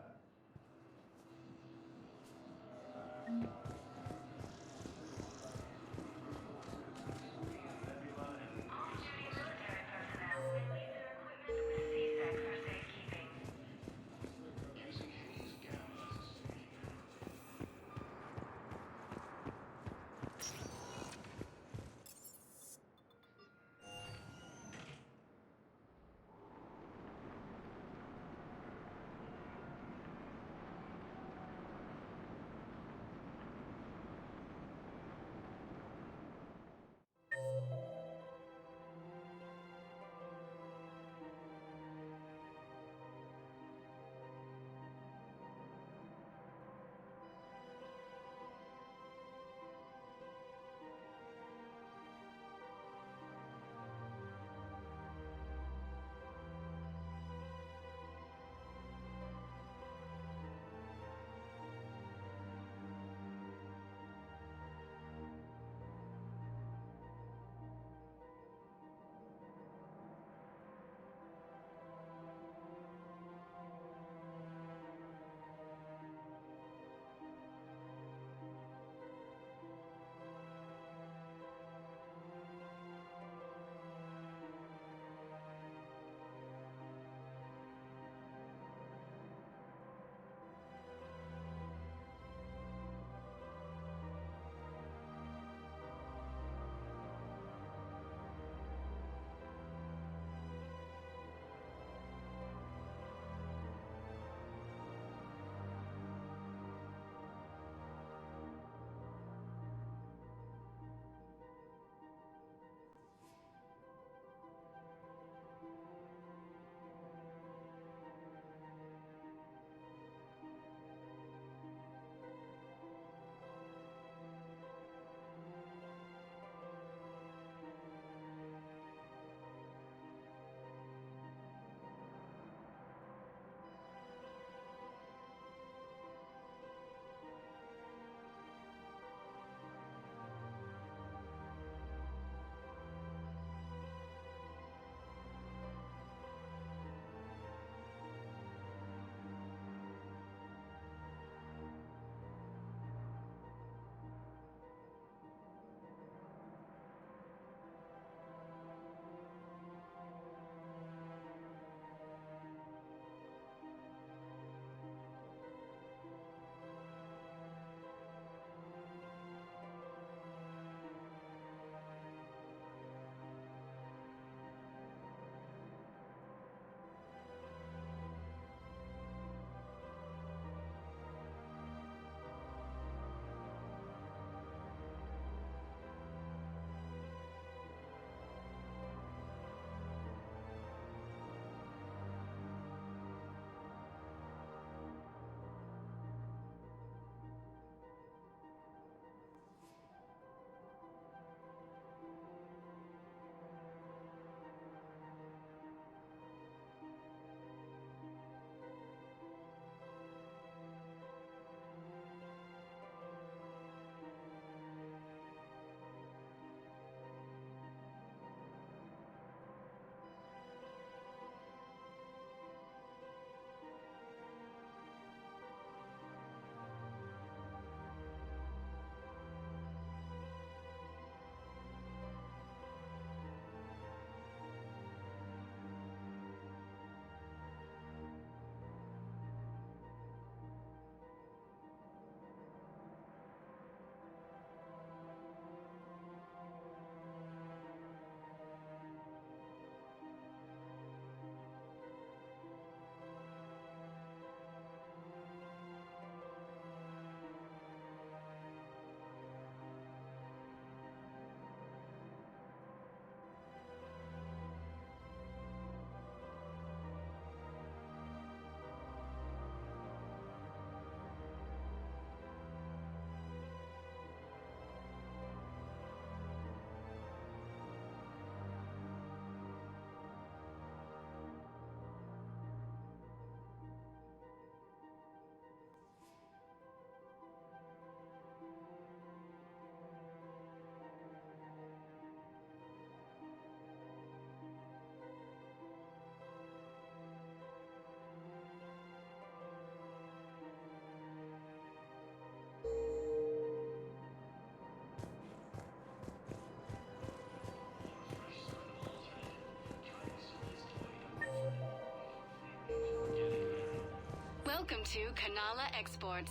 Speaker 21: Welcome to Kanala Exports.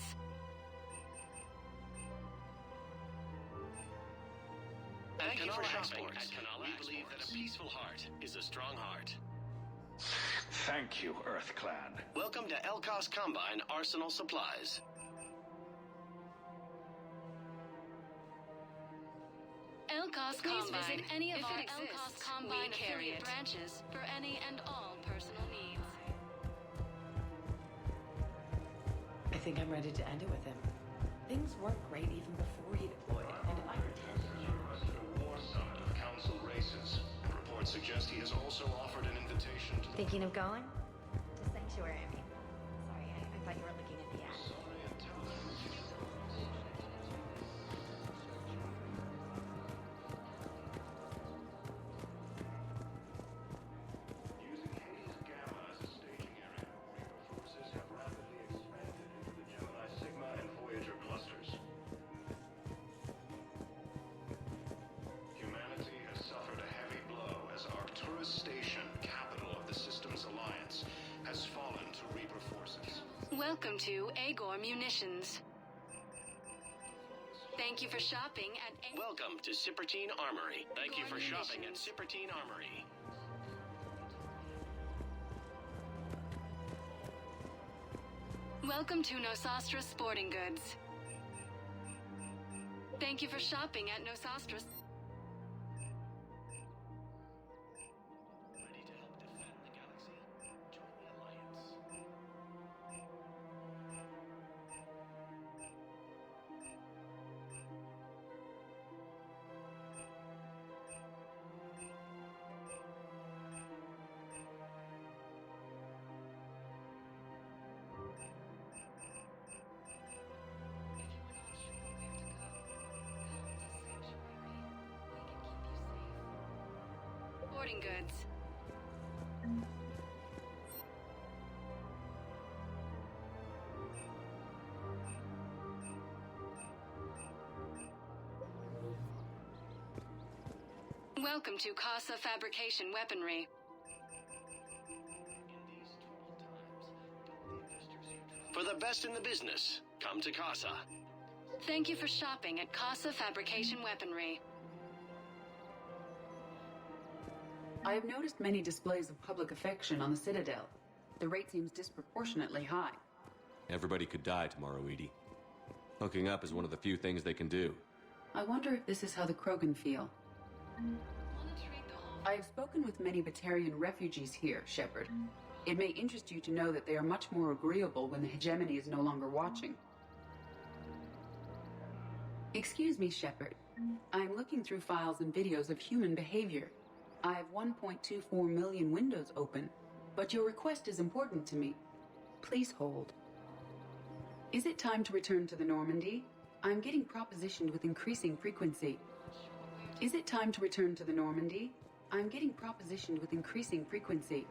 Speaker 9: Thank you for shopping at Kanala. We believe that a peaceful heart is a strong heart.
Speaker 12: Thank you, Earth Clan.
Speaker 9: Welcome to Elkos Combine Arsenal Supplies.
Speaker 21: Elkos
Speaker 6: Please
Speaker 21: Combine.
Speaker 6: visit any of
Speaker 21: If
Speaker 6: our
Speaker 21: it exists,
Speaker 6: Elkos Combine
Speaker 21: we carry
Speaker 6: affiliate
Speaker 21: it.
Speaker 6: branches for any and all personal needs.
Speaker 13: I think I'm ready to end it with him. Things weren't great even before he deployed, and if I pretend
Speaker 18: A war summit of council races. Reports suggest he has also offered an invitation to the...
Speaker 14: Thinking of going? To Sanctuary, I mean. Sorry, I thought you were looking at the ad.
Speaker 18: Using Hades Gamma as a staging area, Reaper forces have rapidly expanded into the Gemini Sigma and Voyager clusters. Humanity has suffered a heavy blow as Arcturus Station, capital of the Systems Alliance, has fallen to Reaper forces.
Speaker 21: Welcome to Agor Munitions. Thank you for shopping at...
Speaker 9: Welcome to Cipertine Armory. Thank you for shopping at Cipertine Armory.
Speaker 21: Welcome to Nosastras Sporting Goods. Thank you for shopping at Nosastras.
Speaker 9: Ready to help defend the galaxy? Join the Alliance.
Speaker 21: Sporting Goods. Welcome to Casa Fabrication Weaponry.
Speaker 9: For the best in the business, come to Casa.
Speaker 21: Thank you for shopping at Casa Fabrication Weaponry.
Speaker 20: I have noticed many displays of public affection on the Citadel. The rate seems disproportionately high.
Speaker 5: Everybody could die tomorrow, Edie. Hooking up is one of the few things they can do.
Speaker 20: I wonder if this is how the Krogan feel. I have spoken with many Batarian refugees here, Shepard. It may interest you to know that they are much more agreeable when the hegemony is no longer watching. Excuse me, Shepard. I am looking through files and videos of human behavior. I have 1.24 million windows open, but your request is important to me. Please hold. Is it time to return to the Normandy? I'm getting propositioned with increasing frequency. Is it time to return to the Normandy? I'm getting propositioned with increasing frequency.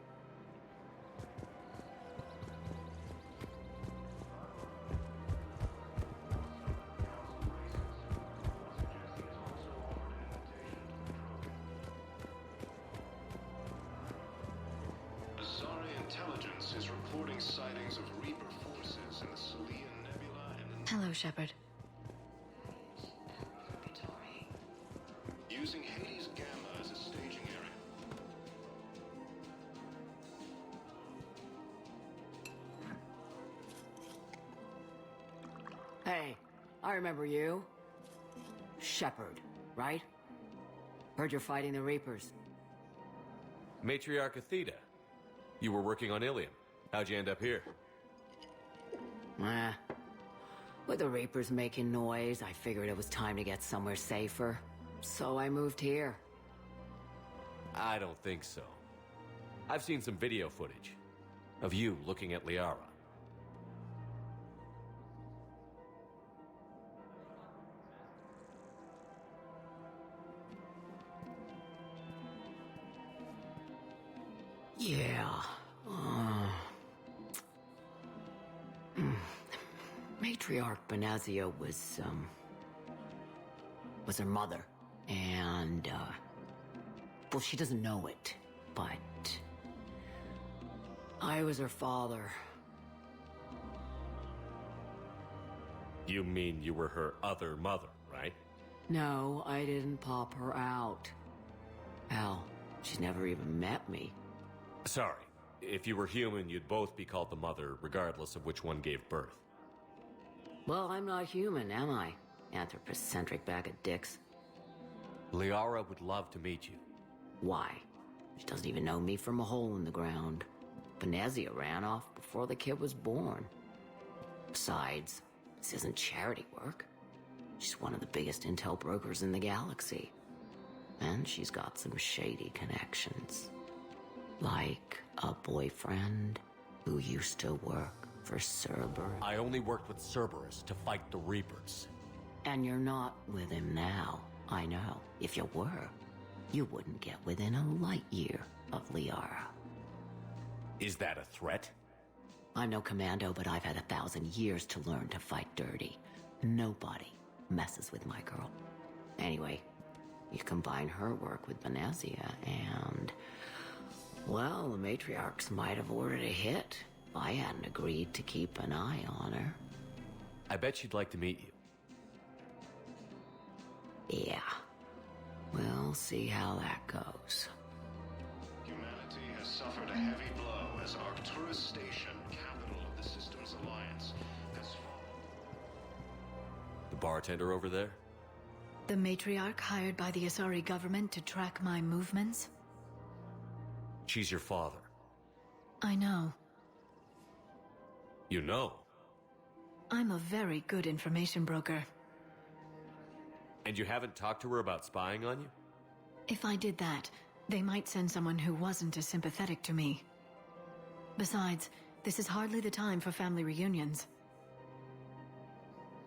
Speaker 18: Azari intelligence is reporting sightings of Reaper forces in the Salian Nebula and
Speaker 14: Hello, Shepard.
Speaker 18: using Hades Gamma as a staging area.
Speaker 25: Hey, I remember you. Shepard, right? Heard you're fighting the Reapers.
Speaker 5: Matriarch Athena. You were working on Ilium. How'd you end up here?
Speaker 25: With the Reapers making noise, I figured it was time to get somewhere safer. So I moved here.
Speaker 5: I don't think so. I've seen some video footage of you looking at Liara.
Speaker 25: Yeah. Matriarch Benazia was her mother. And, well, she doesn't know it, but I was her father.
Speaker 5: You mean you were her other mother, right?
Speaker 25: No, I didn't pop her out. Hell, she's never even met me.
Speaker 5: Sorry. If you were human, you'd both be called the mother, regardless of which one gave birth.
Speaker 25: Well, I'm not human, am I? Anthropocentric bag of dicks.
Speaker 5: Liara would love to meet you.
Speaker 25: Why? She doesn't even know me from a hole in the ground. Venezia ran off before the kid was born. Besides, this isn't charity work. She's one of the biggest intel brokers in the galaxy. And she's got some shady connections. Like a boyfriend who used to work for Cerberus.
Speaker 5: I only worked with Cerberus to fight the Reapers.
Speaker 25: And you're not with him now, I know. If you were, you wouldn't get within a light year of Liara.
Speaker 5: Is that a threat?
Speaker 25: I'm no commando, but I've had 1,000 years to learn to fight dirty. Nobody messes with my girl. Anyway, you combine her work with Venezia and... well, the matriarchs might have ordered a hit if I hadn't agreed to keep an eye on her.
Speaker 5: I bet she'd like to meet you.
Speaker 25: Yeah. We'll see how that goes.
Speaker 18: Humanity has suffered a heavy blow as Arcturus Station, capital of the Systems Alliance, has
Speaker 5: The bartender over there?
Speaker 3: The matriarch hired by the Asari government to track my movements?
Speaker 5: She's your father.
Speaker 3: I know.
Speaker 5: You know?
Speaker 3: I'm a very good information broker.
Speaker 5: And you haven't talked to her about spying on you?
Speaker 3: If I did that, they might send someone who wasn't as sympathetic to me. Besides, this is hardly the time for family reunions.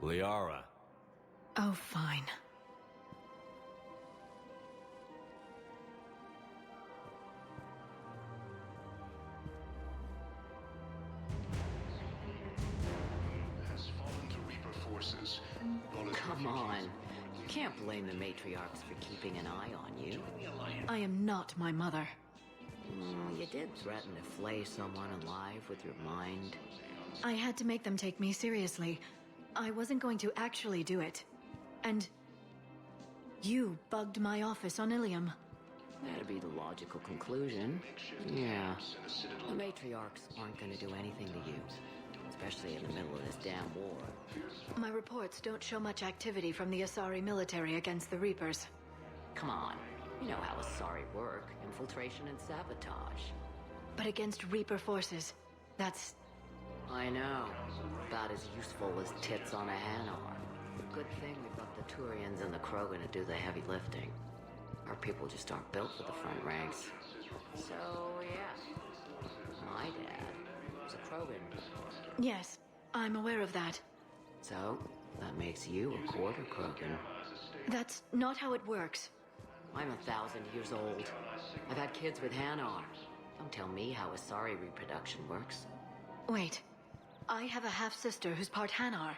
Speaker 5: Liara.
Speaker 3: Oh, fine.
Speaker 18: fallen to Reaper forces.
Speaker 25: Come on. You can't blame the matriarchs for keeping an eye on you.
Speaker 3: I am not my mother.
Speaker 25: You did threaten to flay someone alive with your mind.
Speaker 3: I had to make them take me seriously. I wasn't going to actually do it. And... you bugged my office on Ilium.
Speaker 25: That'd be the logical conclusion. Yeah. The matriarchs aren't gonna do anything to you. Especially in the middle of this damn war.
Speaker 3: My reports don't show much activity from the Asari military against the Reapers.
Speaker 25: Come on. You know how Asari work. Infiltration and sabotage.
Speaker 3: But against Reaper forces, that's...
Speaker 25: I know. About as useful as tits on a Hanar. Good thing we've got the Turians and the Krogan to do the heavy lifting. Our people just aren't built for the front ranks. So, yeah. My dad was a Krogan.
Speaker 3: Yes, I'm aware of that.
Speaker 25: So, that makes you a quarter Krogan.
Speaker 3: That's not how it works.
Speaker 25: I'm 1,000 years old. I've had kids with Hanar. Don't tell me how Asari reproduction works.
Speaker 3: Wait, I have a half-sister who's part Hanar.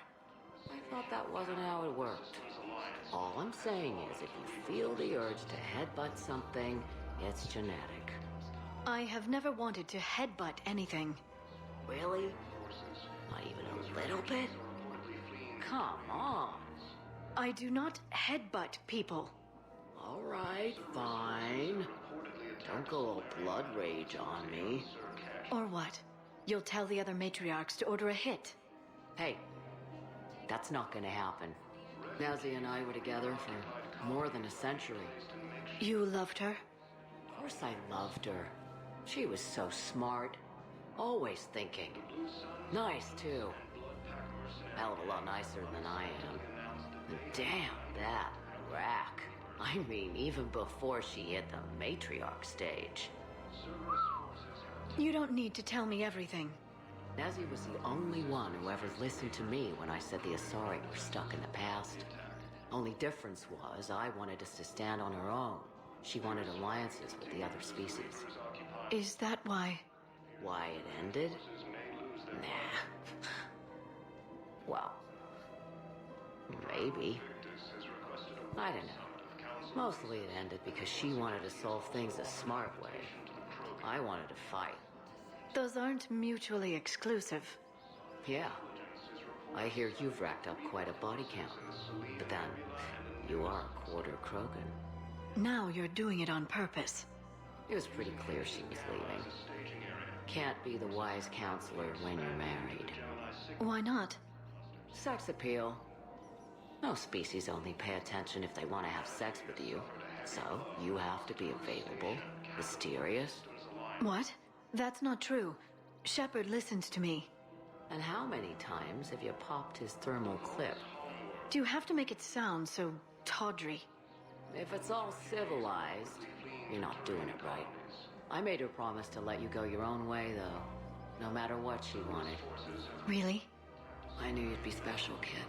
Speaker 25: I thought that wasn't how it worked. All I'm saying is, if you feel the urge to headbutt something, it's genetic.
Speaker 3: I have never wanted to headbutt anything.
Speaker 25: Really? Not even a little bit? Come on.
Speaker 3: I do not headbutt people.
Speaker 25: All right, fine. Don't go all blood rage on me.
Speaker 3: Or what? You'll tell the other matriarchs to order a hit.
Speaker 25: Hey, that's not gonna happen. Nazi and I were together for more than a century.
Speaker 3: You loved her?
Speaker 25: Of course I loved her. She was so smart. Always thinking. Nice, too. Hell of a lot nicer than I am. And damn, that rack. I mean, even before she hit the matriarch stage.
Speaker 3: You don't need to tell me everything.
Speaker 25: Nazi was the only one who ever listened to me when I said the Asari were stuck in the past. Only difference was I wanted us to stand on our own. She wanted alliances with the other species.
Speaker 3: Is that why?
Speaker 25: Why it ended? Nah. Well, maybe. I don't know. Mostly it ended because she wanted to solve things a smart way. I wanted to fight.
Speaker 3: Those aren't mutually exclusive.
Speaker 25: Yeah. I hear you've racked up quite a body count. But then, you are a quarter Krogan.
Speaker 3: Now you're doing it on purpose.
Speaker 25: It was pretty clear she was leaving. Can't be the wise counselor when you're married.
Speaker 3: Why not?
Speaker 25: Sex appeal. Most species only pay attention if they want to have sex with you. So, you have to be available, mysterious.
Speaker 3: What? That's not true. Shepard listens to me.
Speaker 25: And how many times have you popped his thermal clip?
Speaker 3: Do you have to make it sound so tawdry?
Speaker 25: If it's all civilized, you're not doing it right. I made her promise to let you go your own way, though. No matter what she wanted.
Speaker 3: Really?
Speaker 25: I knew you'd be special, kid.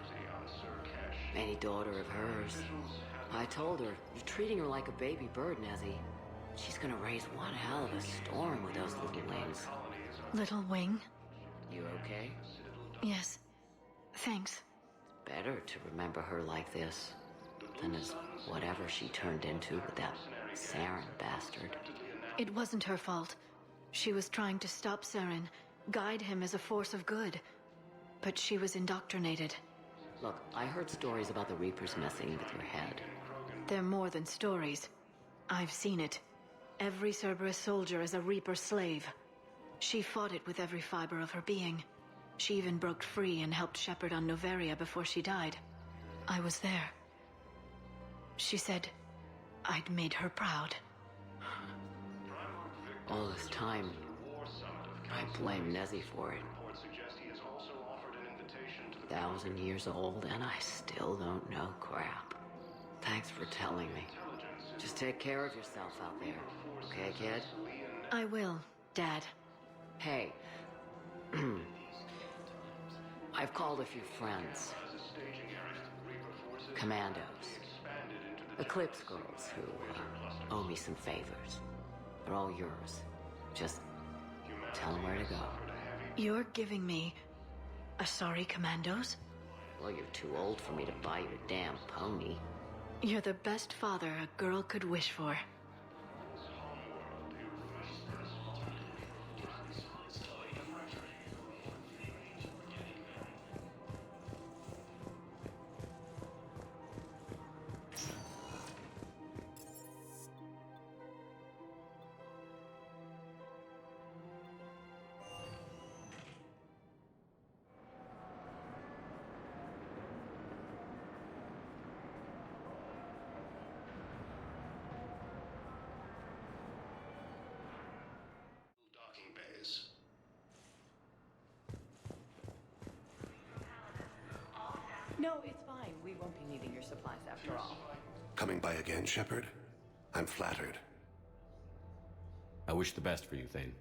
Speaker 25: Any daughter of hers. I told her, you're treating her like a baby bird, Nezzy. She's gonna raise one hell of a storm with those little wings.
Speaker 3: Little wing?
Speaker 25: You okay?
Speaker 3: Yes. Thanks.
Speaker 25: It's better to remember her like this than as whatever she turned into with that Saren bastard.
Speaker 3: It wasn't her fault. She was trying to stop Saren, guide him as a force of good. But she was indoctrinated.
Speaker 25: Look, I heard stories about the Reapers messing with your head.
Speaker 3: They're more than stories. I've seen it. Every Cerberus soldier is a Reaper slave. She fought it with every fiber of her being. She even broke free and helped Shepard on Noveria before she died. I was there. She said I'd made her proud.
Speaker 25: All this time, I blame Nezzy for it. 1,000 years old and I still don't know crap. Thanks for telling me. Just take care of yourself out there, okay, kid?
Speaker 3: I will, Dad.
Speaker 25: Hey, I've called a few friends. Commandos. Eclipse girls who owe me some favors. They're all yours. Just tell them where to go.
Speaker 3: You're giving me Asari commandos?
Speaker 25: Well, you're too old for me to buy you a damn pony.
Speaker 3: You're the best father a girl could wish for.
Speaker 13: No, it's fine. We won't be needing your supplies after all.
Speaker 7: Coming by again, Shepard? I'm flattered.
Speaker 5: I wish the best for you, Thane.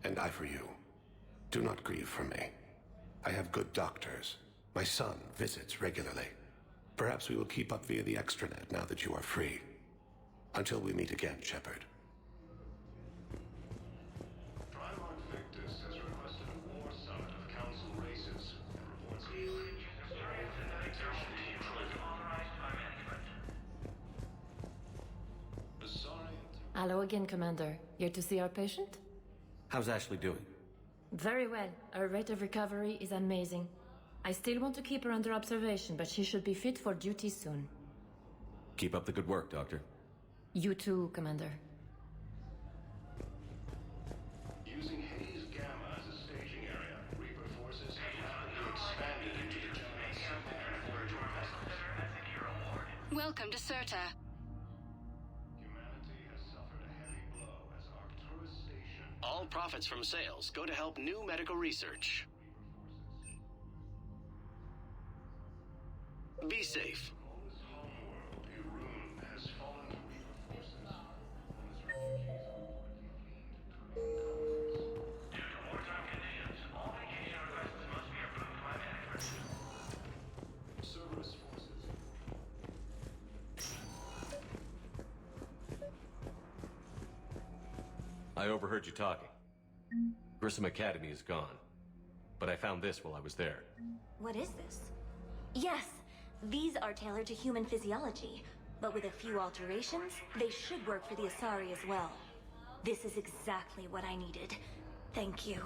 Speaker 7: And I for you. Do not grieve for me. I have good doctors. My son visits regularly. Perhaps we will keep up via the extranet now that you are free. Until we meet again, Shepard.
Speaker 10: Hello again, Commander. Here to see our patient?
Speaker 5: How's Ashley doing?
Speaker 10: Very well. Her rate of recovery is amazing. I still want to keep her under observation, but she should be fit for duty soon.
Speaker 5: Keep up the good work, Doctor.
Speaker 10: You too, Commander.
Speaker 18: Using Haze Gamma as a staging area, Reaper forces have rapidly expanded into the Gemini submarine voyager vessels.
Speaker 11: Welcome to Serta.
Speaker 9: All profits from sales go to help new medical research. Be safe.
Speaker 5: I overheard you talking. Grissom Academy is gone. But I found this while I was there.
Speaker 14: What is this? Yes, these are tailored to human physiology, but with a few alterations, they should work for the Asari as well. This is exactly what I needed. Thank you.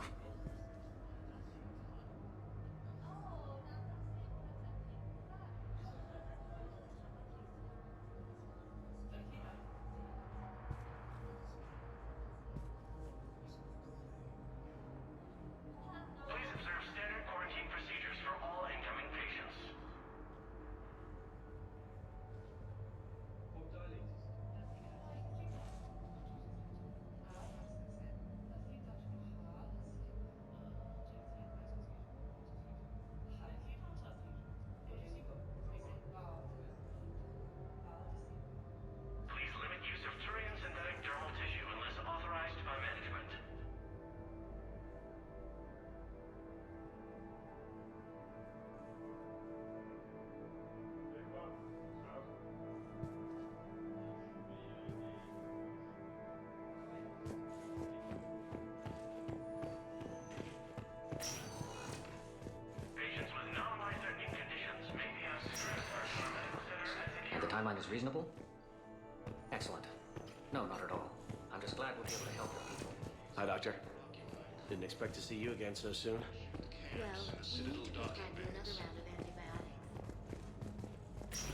Speaker 11: timeline is reasonable? Excellent. No, not at all. I'm just glad we'll be able to help your people.
Speaker 9: Hi, Doctor. Didn't expect to see you again so soon.
Speaker 14: Well, you need to prescribe you another round of antibiotics.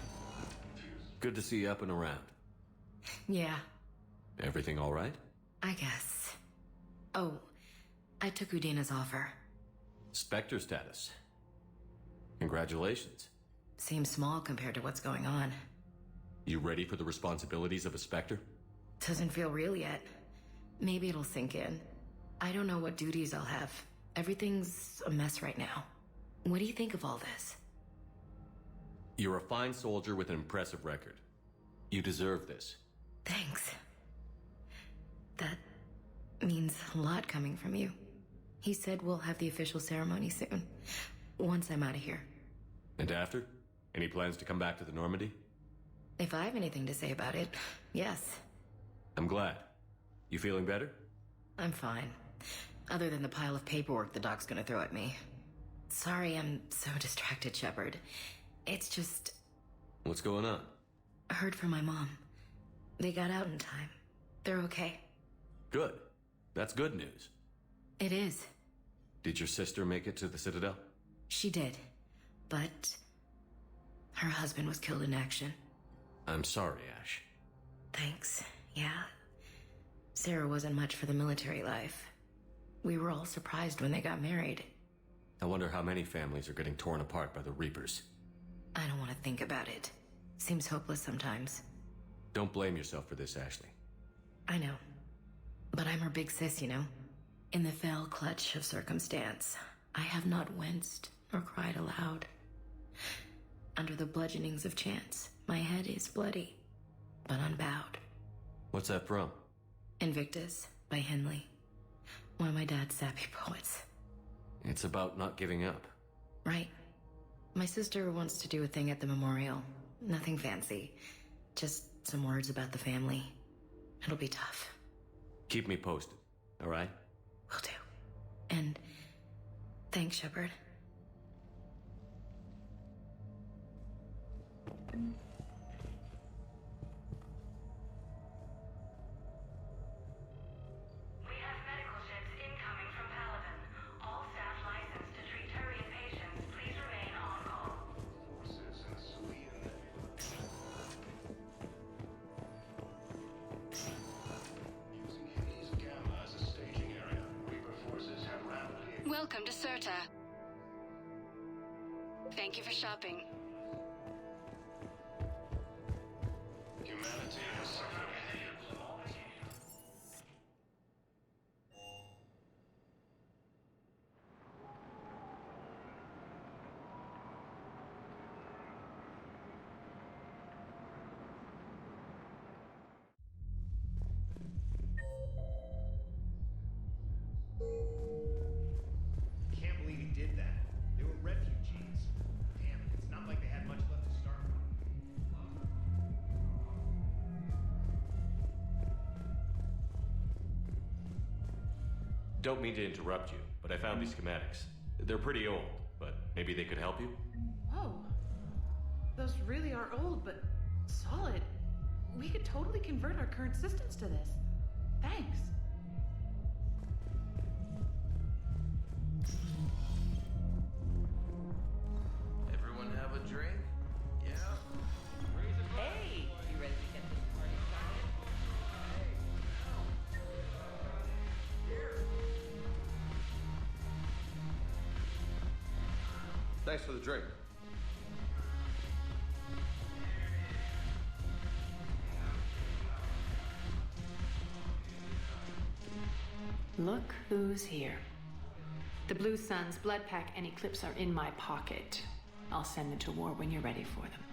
Speaker 5: Good to see you up and around.
Speaker 3: Yeah,
Speaker 5: Everything all right?
Speaker 3: I guess. Oh, I took Udina's offer.
Speaker 5: Spectre status. Congratulations.
Speaker 3: Seems small compared to what's going on.
Speaker 5: You ready for the responsibilities of a Spectre?
Speaker 3: Doesn't feel real yet. Maybe it'll sink in. I don't know what duties I'll have. Everything's a mess right now. What do you think of all this?
Speaker 5: You're a fine soldier with an impressive record. You deserve this.
Speaker 3: Thanks. That means a lot coming from you. He said we'll have the official ceremony soon, once I'm out of here.
Speaker 5: And after? Any plans to come back to the Normandy?
Speaker 3: If I have anything to say about it, yes.
Speaker 5: I'm glad. You feeling better?
Speaker 3: I'm fine. Other than the pile of paperwork the doc's gonna throw at me. Sorry I'm so distracted, Shepard. It's just...
Speaker 5: What's going on?
Speaker 3: I heard from my mom. They got out in time. They're okay.
Speaker 5: Good. That's good news.
Speaker 3: It is.
Speaker 5: Did your sister make it to the Citadel?
Speaker 3: She did. But... her husband was killed in action.
Speaker 5: I'm sorry, Ash.
Speaker 3: Thanks. Yeah. Sarah wasn't much for the military life. We were all surprised when they got married.
Speaker 5: I wonder how many families are getting torn apart by the Reapers.
Speaker 3: I don't want to think about it. Seems hopeless sometimes.
Speaker 5: Don't blame yourself for this, Ashley.
Speaker 3: I know. But I'm her big sis, you know? In the fell clutch of circumstance, I have not winced nor cried aloud. Under the bludgeonings of chance, my head is bloody, but unbowed.
Speaker 5: What's that from?
Speaker 3: Invictus by Henley. One of my dad's sappy poets.
Speaker 5: It's about not giving up.
Speaker 3: Right. My sister wants to do a thing at the memorial. Nothing fancy. Just some words about the family. It'll be tough.
Speaker 5: Keep me posted, all right?
Speaker 3: Will do. And thanks, Shepard.
Speaker 21: We have medical ships incoming from Paladin. All staff licensed to treat Turian patients, please remain on call.
Speaker 18: Forces in Sweden. Using Hades Gamma as a staging area, Reaper forces have rapidly...
Speaker 21: Welcome to Serta. Thank you for shopping.
Speaker 18: Humanity has suffered.
Speaker 15: Can't believe he did that. They were refugees. Damn, it's not like they had much left to start from.
Speaker 19: Don't mean to interrupt you, but I found these schematics. They're pretty old, but maybe they could help you?
Speaker 13: Whoa. Those really are old, but solid. We could totally convert our current systems to this. Thanks.
Speaker 17: Everyone have a drink? Yeah.
Speaker 13: Hey, you ready to get this party started?
Speaker 17: Thanks for the drink.
Speaker 20: Look who's here. The Blue Suns, Blood Pack, and Eclipse are in my pocket. I'll send them to war when you're ready for them.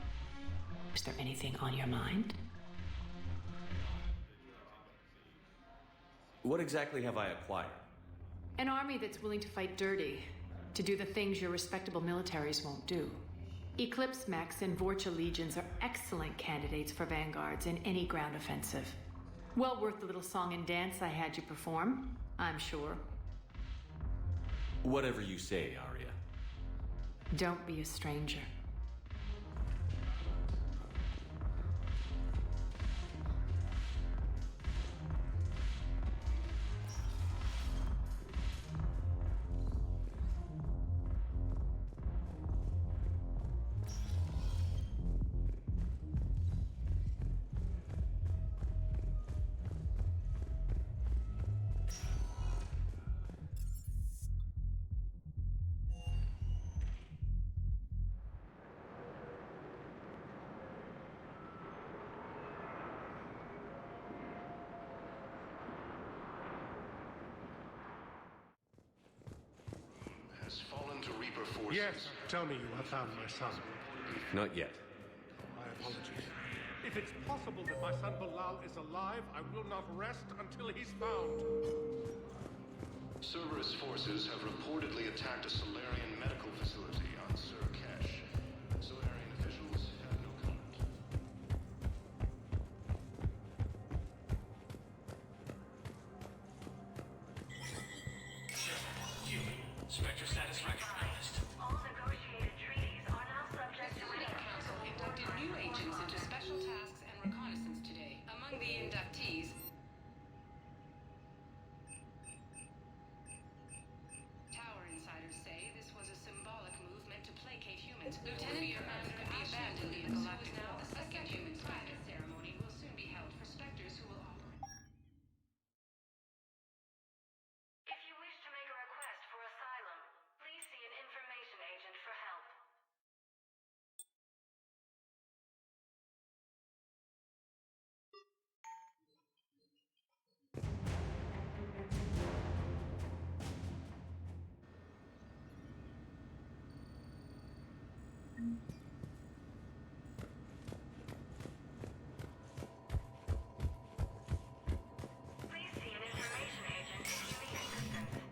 Speaker 20: Is there anything on your mind?
Speaker 19: What exactly have I acquired?
Speaker 20: An army that's willing to fight dirty, to do the things your respectable militaries won't do. Eclipse mechs and Vorcha legions are excellent candidates for vanguards in any ground offensive. Well worth the little song and dance I had you perform, I'm sure.
Speaker 19: Whatever you say, Arya.
Speaker 20: Don't be a stranger.
Speaker 9: Reaper forces.
Speaker 2: Yes, tell me you have found my son.
Speaker 19: Not yet.
Speaker 2: My apologies. If it's possible that my son Bilal is alive, I will not rest until he's found.
Speaker 9: Cerberus forces have reportedly attacked a Solarian medical facility on Surkesh. Solarian officials have no comment.
Speaker 21: Human. Spectre status recognized. All negotiated treaties are now subject to
Speaker 20: Council inducted new agents into special tasks and reconnaissance today. Among the inductees, Tower insiders say this was a symbolic move meant to placate humans. Lieutenant Commander could be abandoned in the galactic war. The second human planet ceremony will soon be held for Spectres who will operate.
Speaker 21: If you wish to make a request for asylum, please see an information agent for help. Please see an information agent if you need assistance.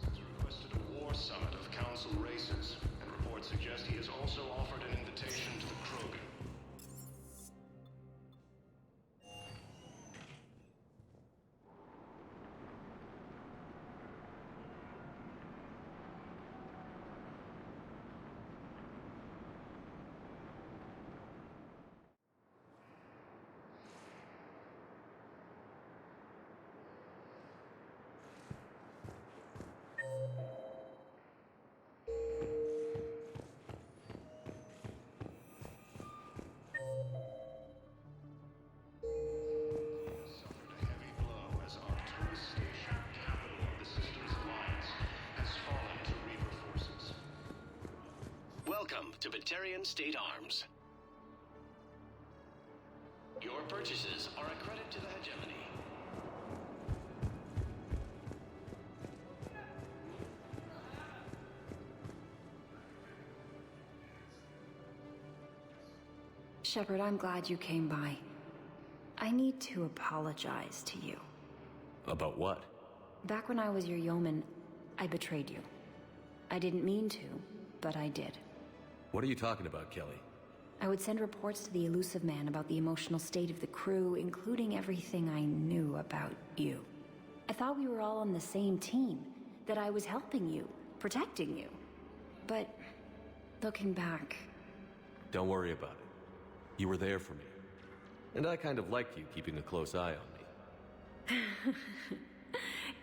Speaker 9: Has requested a war summit of council races, and reports suggest he has also offered an invitation to the Krogan. Suffered a heavy blow as Arcturus Station, capital of the Systems Alliance, has fallen to Reaper forces.
Speaker 4: Welcome to Batarian State Arms. Your purchases are a credit to the hegemony.
Speaker 6: Shepard, I'm glad you came by. I need to apologize to you.
Speaker 19: About what?
Speaker 6: Back when I was your yeoman, I betrayed you. I didn't mean to, but I did.
Speaker 19: What are you talking about, Kelly?
Speaker 6: I would send reports to the Elusive Man about the emotional state of the crew, including everything I knew about you. I thought we were all on the same team, that I was helping you, protecting you. But looking back,
Speaker 19: Don't worry about it. You were there for me. And I kind of liked you keeping a close eye on me.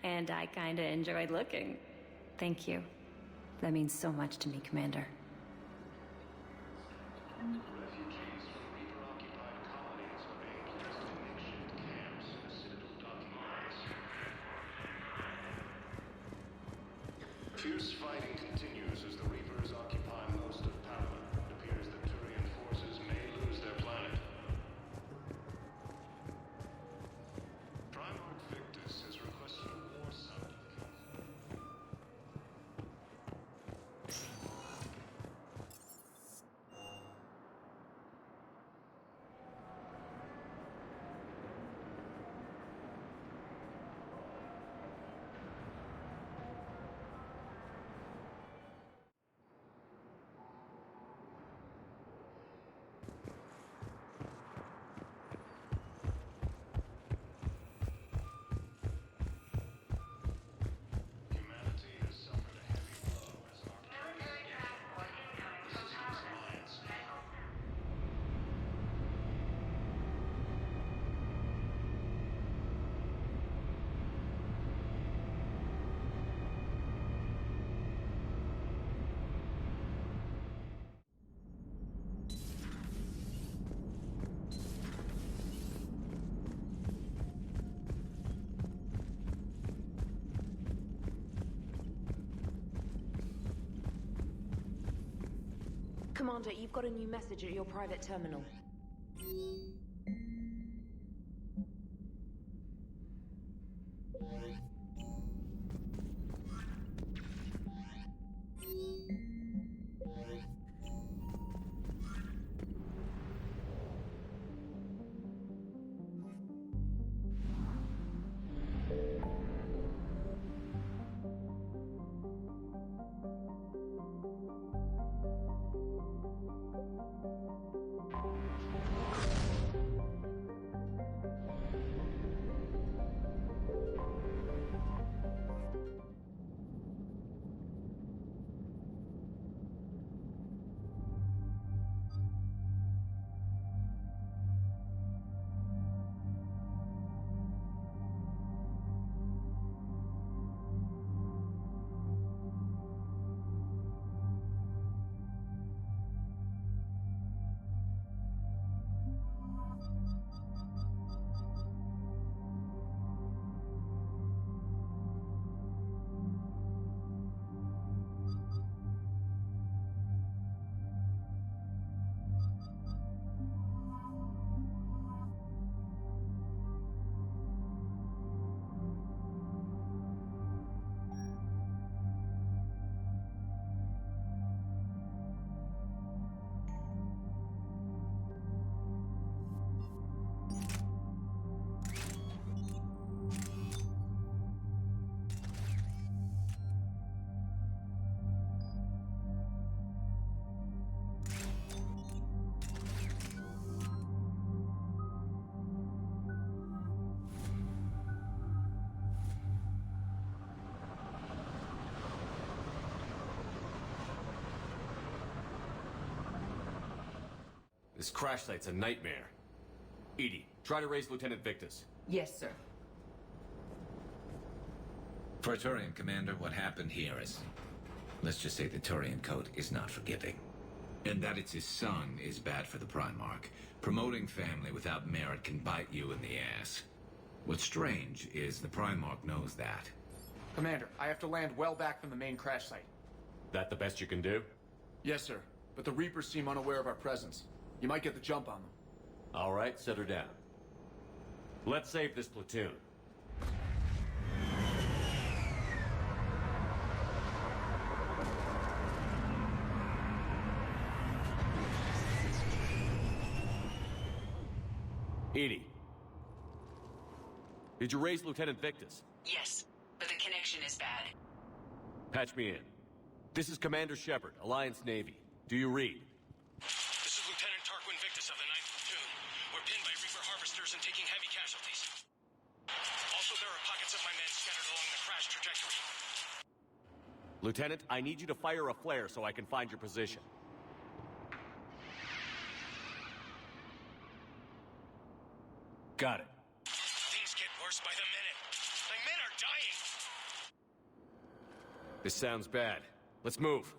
Speaker 6: and I kinda enjoyed looking. Thank you. That means so much to me, Commander.
Speaker 9: Refugees from Reaper-occupied colonies are being placed in makeshift camps in the Citadel docking yards. Fierce fighting continues as the Reapers occupy most of Palaven. It appears that Turian forces may lose their planet. Primarch Victus has requested a war summit of council. Humanity has suffered a heavy blow as Arcturus Station, capital of the Systems Alliance,
Speaker 8: Commander, you've got a new message at your private terminal.
Speaker 5: This crash site's a nightmare. Edie, try to raise Lieutenant Victus.
Speaker 20: Yes, sir.
Speaker 1: For a Turian commander, what happened here is... let's just say the Turian code is not forgiving. And that it's his son is bad for the Primarch. Promoting family without merit can bite you in the ass. What's strange is the Primarch knows that.
Speaker 16: Commander, I have to land well back from the main crash site.
Speaker 5: That the best you can do?
Speaker 16: Yes, sir. But the Reapers seem unaware of our presence. You might get the jump on them.
Speaker 5: All right, set her down. Let's save this platoon. Edie. Did you raise Lieutenant Victus?
Speaker 20: Yes, but the connection is bad.
Speaker 5: Patch me in. This is Commander Shepard, Alliance Navy. Do you read?
Speaker 22: This is Lieutenant Tarquin Victus of the 9th Platoon. We're pinned by Reaper harvesters and taking heavy casualties. Also, there are pockets of my men scattered along the crash trajectory.
Speaker 5: Lieutenant, I need you to fire a flare so I can find your position. Got it.
Speaker 22: Things get worse by the minute. My men are dying!
Speaker 5: This sounds bad. Let's move.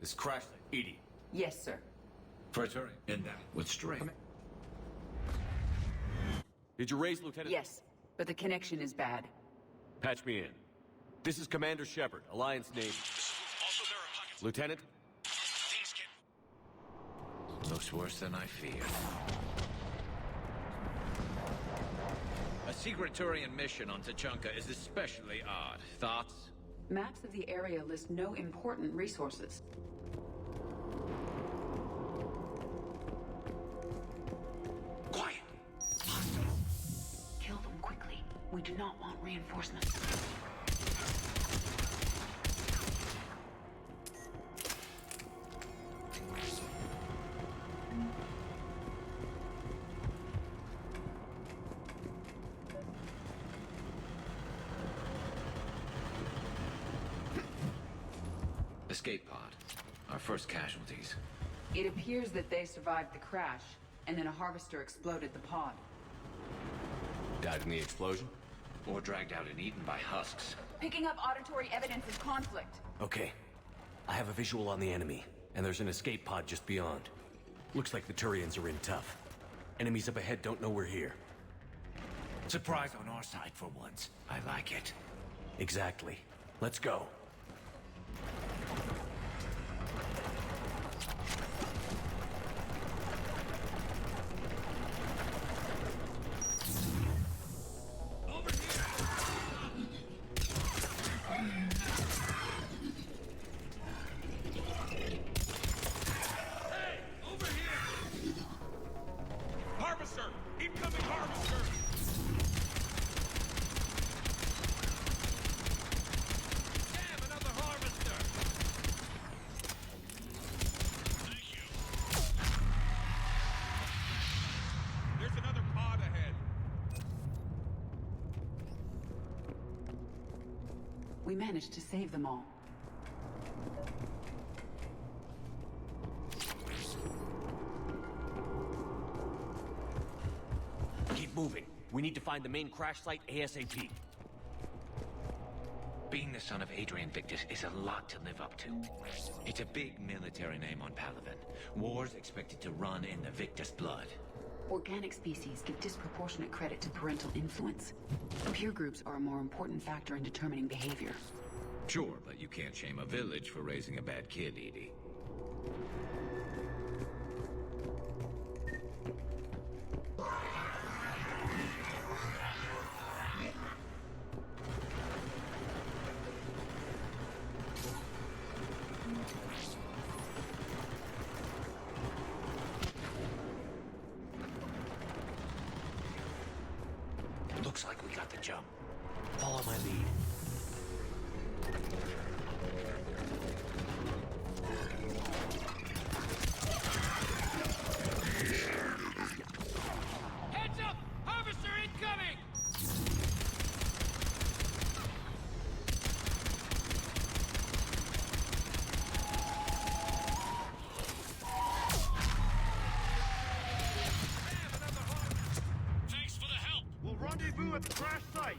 Speaker 5: This crash site, Edie.
Speaker 20: Yes, sir.
Speaker 1: For a Turian, and that what's strange.
Speaker 5: Did you raise Lieutenant?
Speaker 20: Yes, but the connection is bad.
Speaker 5: Patch me in. This is Commander Shepard, Alliance Navy.
Speaker 22: Also, there are pockets...
Speaker 5: Lieutenant?
Speaker 22: Things get...
Speaker 1: Looks worse than I feared. A secret Turian mission on Tuchanka is especially odd. Thoughts?
Speaker 20: Maps of the area list no important resources.
Speaker 1: Quiet!
Speaker 20: Kill them quickly. We do not want reinforcements.
Speaker 1: Escape pod. Our first casualties.
Speaker 20: It appears that they survived the crash, and then a harvester exploded the pod.
Speaker 5: Died in the explosion?
Speaker 1: Or dragged out and eaten by husks.
Speaker 20: Picking up auditory evidence of conflict.
Speaker 5: Okay. I have a visual on the enemy, and there's an escape pod just beyond. Looks like the Turians are in tough. Enemies up ahead don't know we're here.
Speaker 1: Surprise on our side for once. I like it.
Speaker 5: Exactly. Let's go.
Speaker 20: We managed to save them all.
Speaker 5: Keep moving. We need to find the main crash site ASAP.
Speaker 1: Being the son of Adrian Victus is a lot to live up to. It's a big military name on Palaven. War's expected to run in the Victus blood.
Speaker 20: Organic species give disproportionate credit to parental influence. Peer groups are a more important factor in determining behavior.
Speaker 1: Sure, but you can't shame a village for raising a bad kid, Edie.
Speaker 5: Looks like we got the jump. Follow my lead.
Speaker 22: Heads up! Harvester incoming! Thanks for the help!
Speaker 2: We'll rendezvous at the crash site.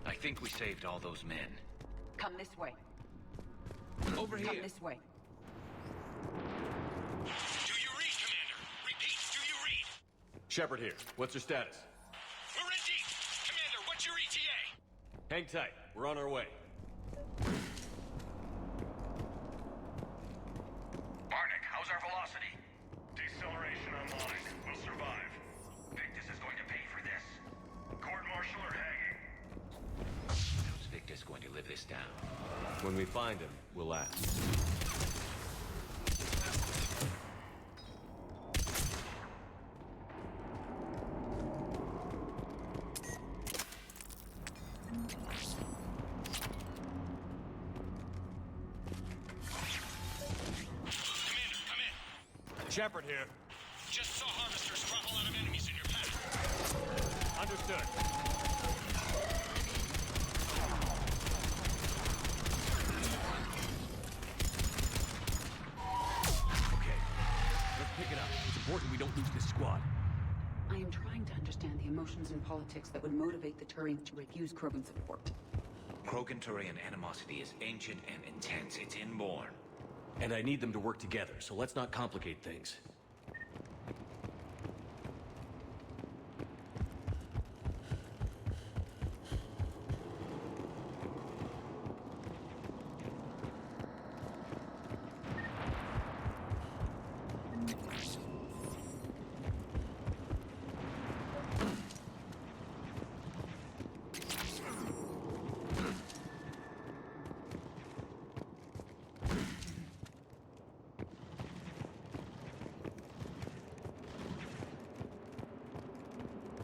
Speaker 1: I think we saved all those men.
Speaker 20: Come this way.
Speaker 1: Over here.
Speaker 20: Come this way.
Speaker 22: Do you read, Commander? Repeat, do you read?
Speaker 19: Shepard here. What's your status?
Speaker 22: We're in deep! Commander, what's your ETA?
Speaker 19: Hang tight. We're on our way.
Speaker 18: Barnick, how's our velocity?
Speaker 2: Deceleration online. We'll survive.
Speaker 18: Victus is going to pay for this. Court-martial or hanging?
Speaker 1: How's Victus going to live this down?
Speaker 19: When we find him, we'll ask.
Speaker 22: Commander, come in.
Speaker 19: Shepard here.
Speaker 22: Just saw harvesters drop a lot of enemies in your path.
Speaker 19: Understood. Okay. Let's pick it up. It's important we don't lose this squad.
Speaker 20: I am trying to understand the emotions and politics that would motivate the Turians to refuse Krogan support.
Speaker 1: Krogan-Turian animosity is ancient and intense. It's inborn.
Speaker 5: And I need them to work together, so let's not complicate things.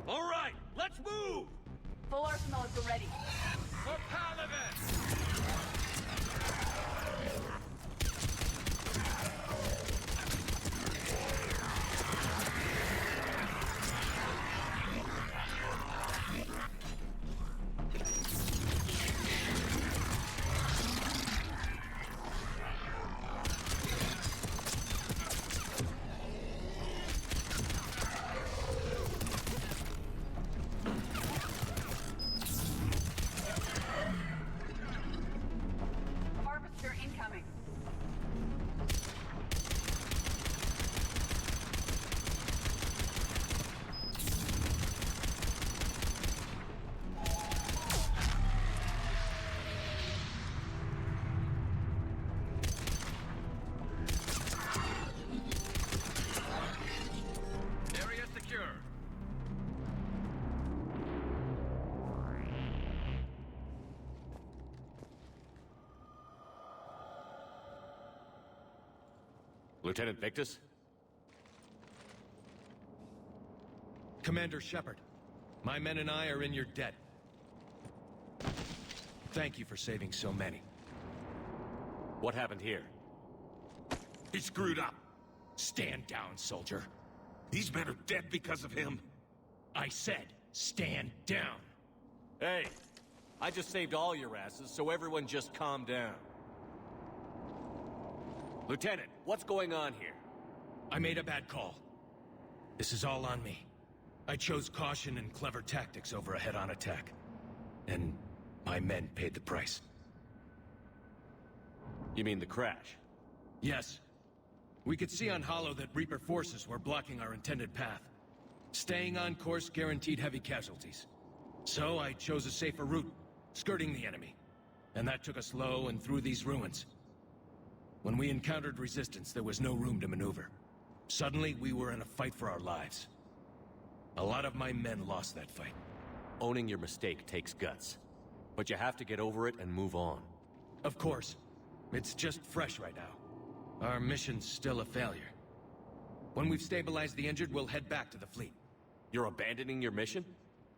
Speaker 22: All right, let's move!
Speaker 20: Full arsenal is ready.
Speaker 22: For Paladin!
Speaker 20: Harvester incoming.
Speaker 22: Area secure.
Speaker 19: Lieutenant Victus?
Speaker 7: Commander Shepard, my men and I are in your debt. Thank you for saving so many.
Speaker 19: What happened here?
Speaker 7: He screwed up. Stand down, soldier. These men are dead because of him. I said, stand down.
Speaker 19: Hey, I just saved all your asses, so everyone just calm down. Lieutenant, what's going on here?
Speaker 7: I made a bad call. This is all on me. I chose caution and clever tactics over a head-on attack. And my men paid the price.
Speaker 5: You mean the crash?
Speaker 22: Yes. We could see on Hollow that Reaper forces were blocking our intended path. Staying on course guaranteed heavy casualties. So I chose a safer route, skirting the enemy. And that took us low and through these ruins. When we encountered resistance, there was no room to maneuver. Suddenly, we were in a fight for our lives. A lot of my men lost that fight.
Speaker 5: Owning your mistake takes guts. But you have to get over it and move on.
Speaker 22: Of course. It's just fresh right now. Our mission's still a failure. When we've stabilized the injured, we'll head back to the fleet.
Speaker 5: You're abandoning your mission?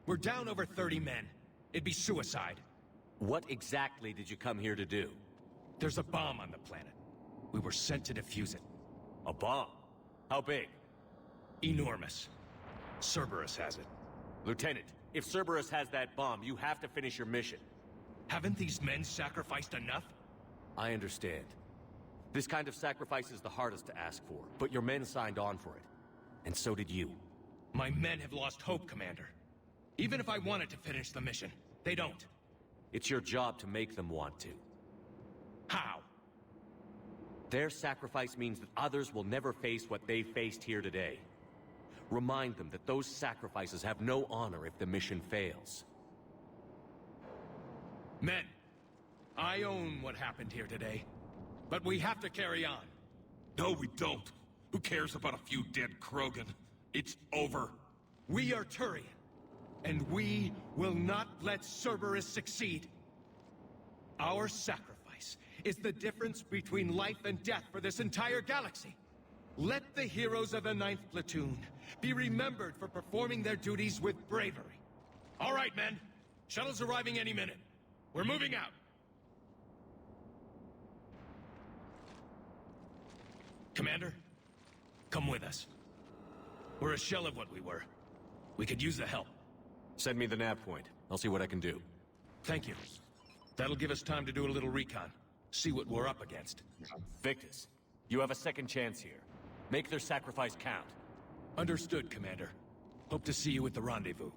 Speaker 22: We're down over 30 men. It'd be suicide.
Speaker 5: What exactly did you come here to do?
Speaker 22: There's a bomb on the planet. We were sent to defuse it.
Speaker 5: A bomb? How big?
Speaker 22: Enormous. Cerberus has it.
Speaker 5: Lieutenant, if Cerberus has that bomb, you have to finish your mission.
Speaker 22: Haven't these men sacrificed enough?
Speaker 5: I understand. This kind of sacrifice is the hardest to ask for, but your men signed on for it. And so did you.
Speaker 22: My men have lost hope, Commander. Even if I wanted to finish the mission, they don't.
Speaker 5: It's your job to make them want to.
Speaker 22: How?
Speaker 5: Their sacrifice means that others will never face what they faced here today. Remind them that those sacrifices have no honor if the mission fails.
Speaker 22: Men, I own what happened here today. But we have to carry on.
Speaker 7: No, we don't. Who cares about a few dead Krogan? It's over.
Speaker 22: We are Turian, and we will not let Cerberus succeed. Our sacrifice is the difference between life and death for this entire galaxy. Let the heroes of the 9th Platoon be remembered for performing their duties with bravery. All right, men. Shuttle's arriving any minute. We're moving out. Commander, come with us. We're a shell of what we were. We could use the help.
Speaker 5: Send me the nav point. I'll see what I can do.
Speaker 22: Thank you. That'll give us time to do a little recon. See what we're up against.
Speaker 5: Victus, you have a second chance here. Make their sacrifice count.
Speaker 22: Understood, Commander. Hope to see you at the rendezvous.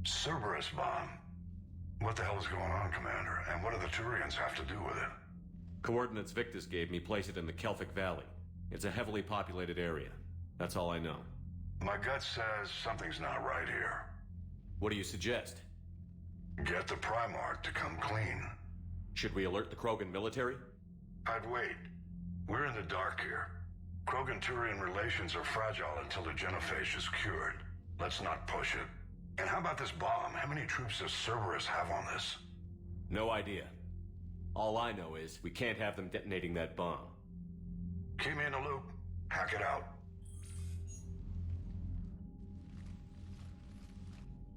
Speaker 18: Cerberus bomb. What the hell is going on, Commander? And what do the Turians have to do with it?
Speaker 19: Coordinates Victus gave me place it in the Kelphic Valley. It's a heavily populated area. That's all I know.
Speaker 18: My gut says something's not right here.
Speaker 19: What do you suggest?
Speaker 18: Get the Primarch to come clean.
Speaker 19: Should we alert the Krogan military?
Speaker 18: I'd wait. We're in the dark here. Krogan-Turian relations are fragile until the genophage is cured. Let's not push it. And how about this bomb? How many troops does Cerberus have on this?
Speaker 19: No idea. All I know is we can't have them detonating that bomb.
Speaker 18: Keep me in the loop. Hack it out.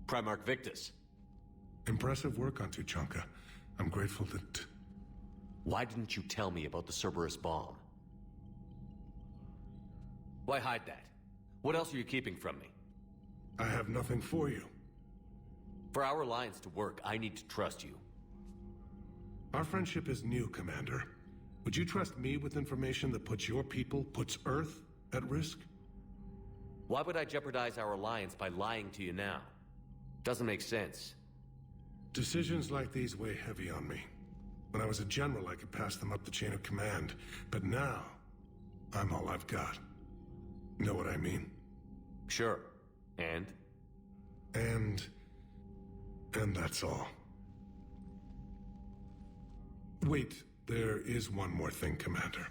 Speaker 19: Primarch Victus.
Speaker 2: Impressive work on Tuchanka. I'm grateful that...
Speaker 5: Why didn't you tell me about the Cerberus bomb? Why hide that? What else are you keeping from me?
Speaker 2: I have nothing for you.
Speaker 5: For our alliance to work, I need to trust you.
Speaker 2: Our friendship is new, Commander. Would you trust me with information that puts your people, puts Earth, at risk?
Speaker 5: Why would I jeopardize our alliance by lying to you now? Doesn't make sense.
Speaker 2: Decisions like these weigh heavy on me. When I was a general, I could pass them up the chain of command. But now, I'm all I've got. Know what I mean?
Speaker 5: Sure. And?
Speaker 2: And that's all. Wait, there is one more thing, Commander.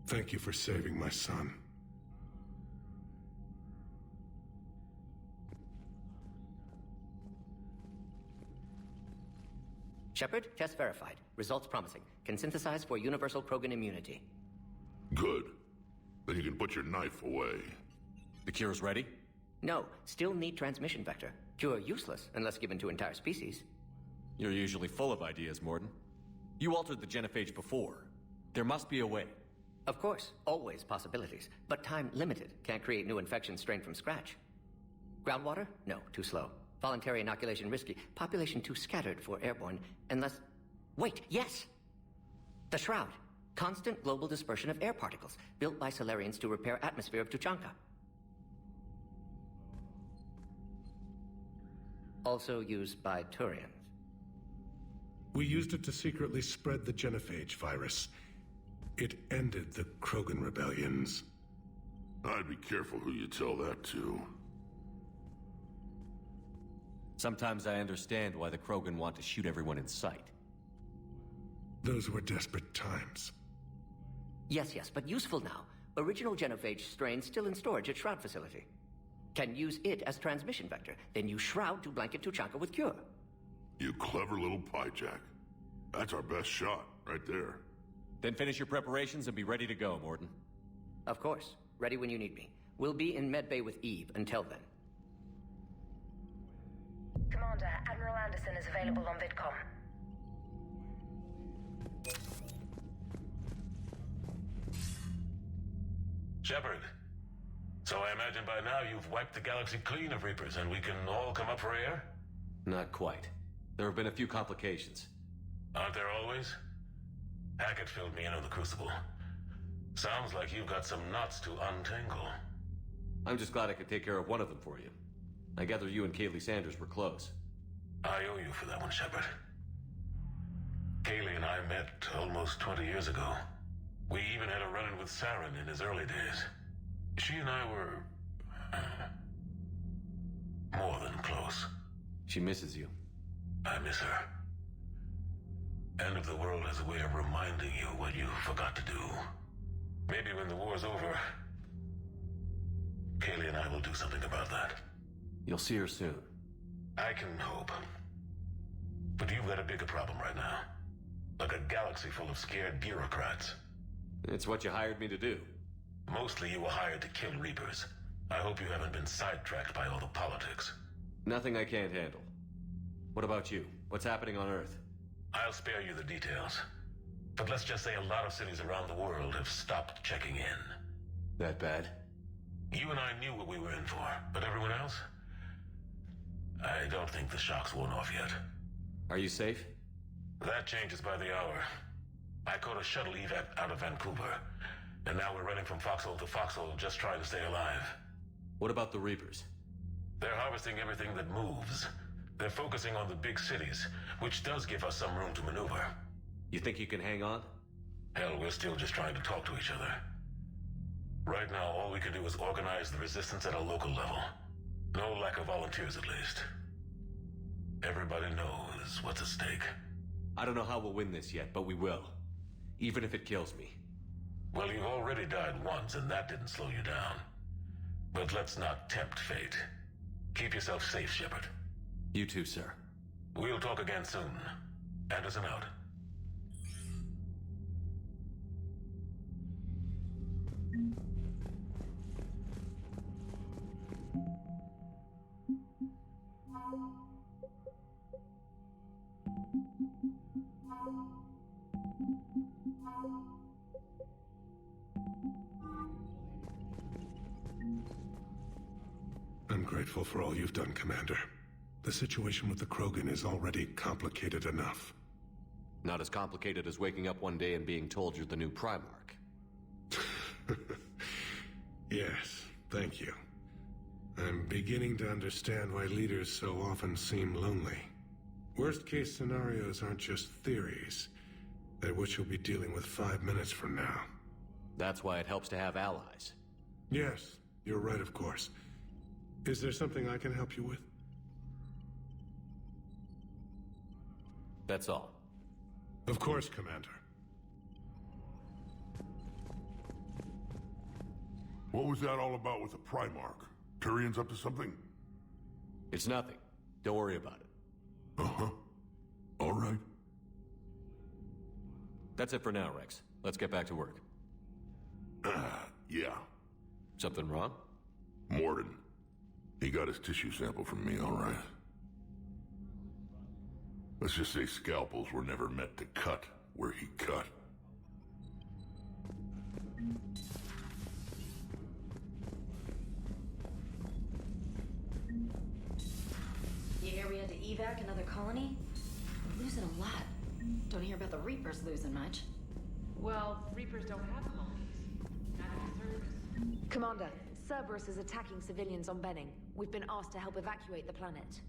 Speaker 2: Thank you for saving my son.
Speaker 11: Shepard, test verified. Results promising. Can synthesize for universal Krogan immunity.
Speaker 10: Good. Then you can put your knife away.
Speaker 5: The cure's ready?
Speaker 11: No, still need transmission vector. Cure useless unless given to entire species.
Speaker 5: You're usually full of ideas, Morden. You altered the genophage before. There must be a way.
Speaker 11: Of course, always possibilities, but time limited. Can't create new infection strain from scratch. Groundwater? No, too slow. Voluntary inoculation risky. Population too scattered for airborne, unless... Wait, yes! The Shroud. Constant global dispersion of air particles, built by Solarians to repair atmosphere of Tuchanka. Also used by Turians.
Speaker 2: We used it to secretly spread the genophage virus. It ended the Krogan rebellions.
Speaker 10: I'd be careful who you tell that to.
Speaker 5: Sometimes I understand why the Krogan want to shoot everyone in sight.
Speaker 2: Those were desperate times.
Speaker 11: Yes, but useful now. Original genophage strain still in storage at Shroud facility. Can use it as transmission vector, then use Shroud to blanket Tuchanka with cure.
Speaker 10: You clever little piejack. That's our best shot, right there.
Speaker 5: Then finish your preparations and be ready to go, Morden.
Speaker 11: Of course. Ready when you need me. We'll be in medbay with Eve until then.
Speaker 21: Commander, Admiral Anderson is available on VidCom.
Speaker 12: Shepard. So I imagine by now you've wiped the galaxy clean of Reapers and we can all come up for air?
Speaker 5: Not quite. There have been a few complications.
Speaker 12: Aren't there always? Hackett filled me in on the Crucible. Sounds like you've got some knots to untangle.
Speaker 5: I'm just glad I could take care of one of them for you. I gather you and Kaylee Sanders were close.
Speaker 12: I owe you for that one, Shepard. Kaylee and I met almost 20 years ago. We even had a run-in with Saren in his early days. She and I were... more than close.
Speaker 5: She misses you.
Speaker 12: I miss her. End of the world has a way of reminding you what you forgot to do. Maybe when the war's over, Kaylee and I will do something about that.
Speaker 5: You'll see her soon.
Speaker 12: I can hope. But you've got a bigger problem right now. Like a galaxy full of scared bureaucrats.
Speaker 5: It's what you hired me to do.
Speaker 12: Mostly you were hired to kill Reapers. I hope you haven't been sidetracked by all the politics.
Speaker 5: Nothing I can't handle. What about you? What's happening on Earth?
Speaker 12: I'll spare you the details. But let's just say a lot of cities around the world have stopped checking in.
Speaker 5: That bad?
Speaker 12: You and I knew what we were in for, but everyone else? I don't think the shock's worn off yet.
Speaker 5: Are you safe?
Speaker 12: That changes by the hour. I caught a shuttle evac out of Vancouver, and now we're running from foxhole to foxhole just trying to stay alive.
Speaker 5: What about the Reapers?
Speaker 12: They're harvesting everything that moves. They're focusing on the big cities, which does give us some room to maneuver.
Speaker 5: You think you can hang on?
Speaker 12: Hell, we're still just trying to talk to each other. Right now, all we can do is organize the resistance at a local level. No lack of volunteers, at least. Everybody knows what's at stake.
Speaker 5: I don't know how we'll win this yet, but we will. Even if it kills me.
Speaker 12: Well, you've already died once, and that didn't slow you down. But let's not tempt fate. Keep yourself safe, Shepard.
Speaker 5: You too, sir.
Speaker 12: We'll talk again soon. Anderson out.
Speaker 2: I'm grateful for all you've done, Commander. The situation with the Krogan is already complicated enough.
Speaker 5: Not as complicated as waking up one day and being told you're the new Primarch.
Speaker 2: Yes, thank you. I'm beginning to understand why leaders so often seem lonely. Worst-case scenarios aren't just theories. They're what you'll be dealing with 5 minutes from now.
Speaker 5: That's why it helps to have allies.
Speaker 2: Yes, you're right, of course. Is there something I can help you with?
Speaker 5: That's all.
Speaker 2: Of course, Commander.
Speaker 10: What was that all about with the Primarch? Turian's up to something?
Speaker 5: It's nothing. Don't worry about it.
Speaker 10: Uh-huh. All right.
Speaker 5: That's it for now, Rex. Let's get back to work.
Speaker 10: Yeah.
Speaker 5: Something wrong?
Speaker 10: Morden. He got his tissue sample from me, all right. Let's just say scalpels were never meant to cut where he cut.
Speaker 6: You hear we had to evac another colony? We're losing a lot. Don't hear about the Reapers losing much.
Speaker 13: Well, Reapers don't have colonies. Neither does Cerberus.
Speaker 8: Commander, Cerberus is attacking civilians on Benning. We've been asked to help evacuate the planet.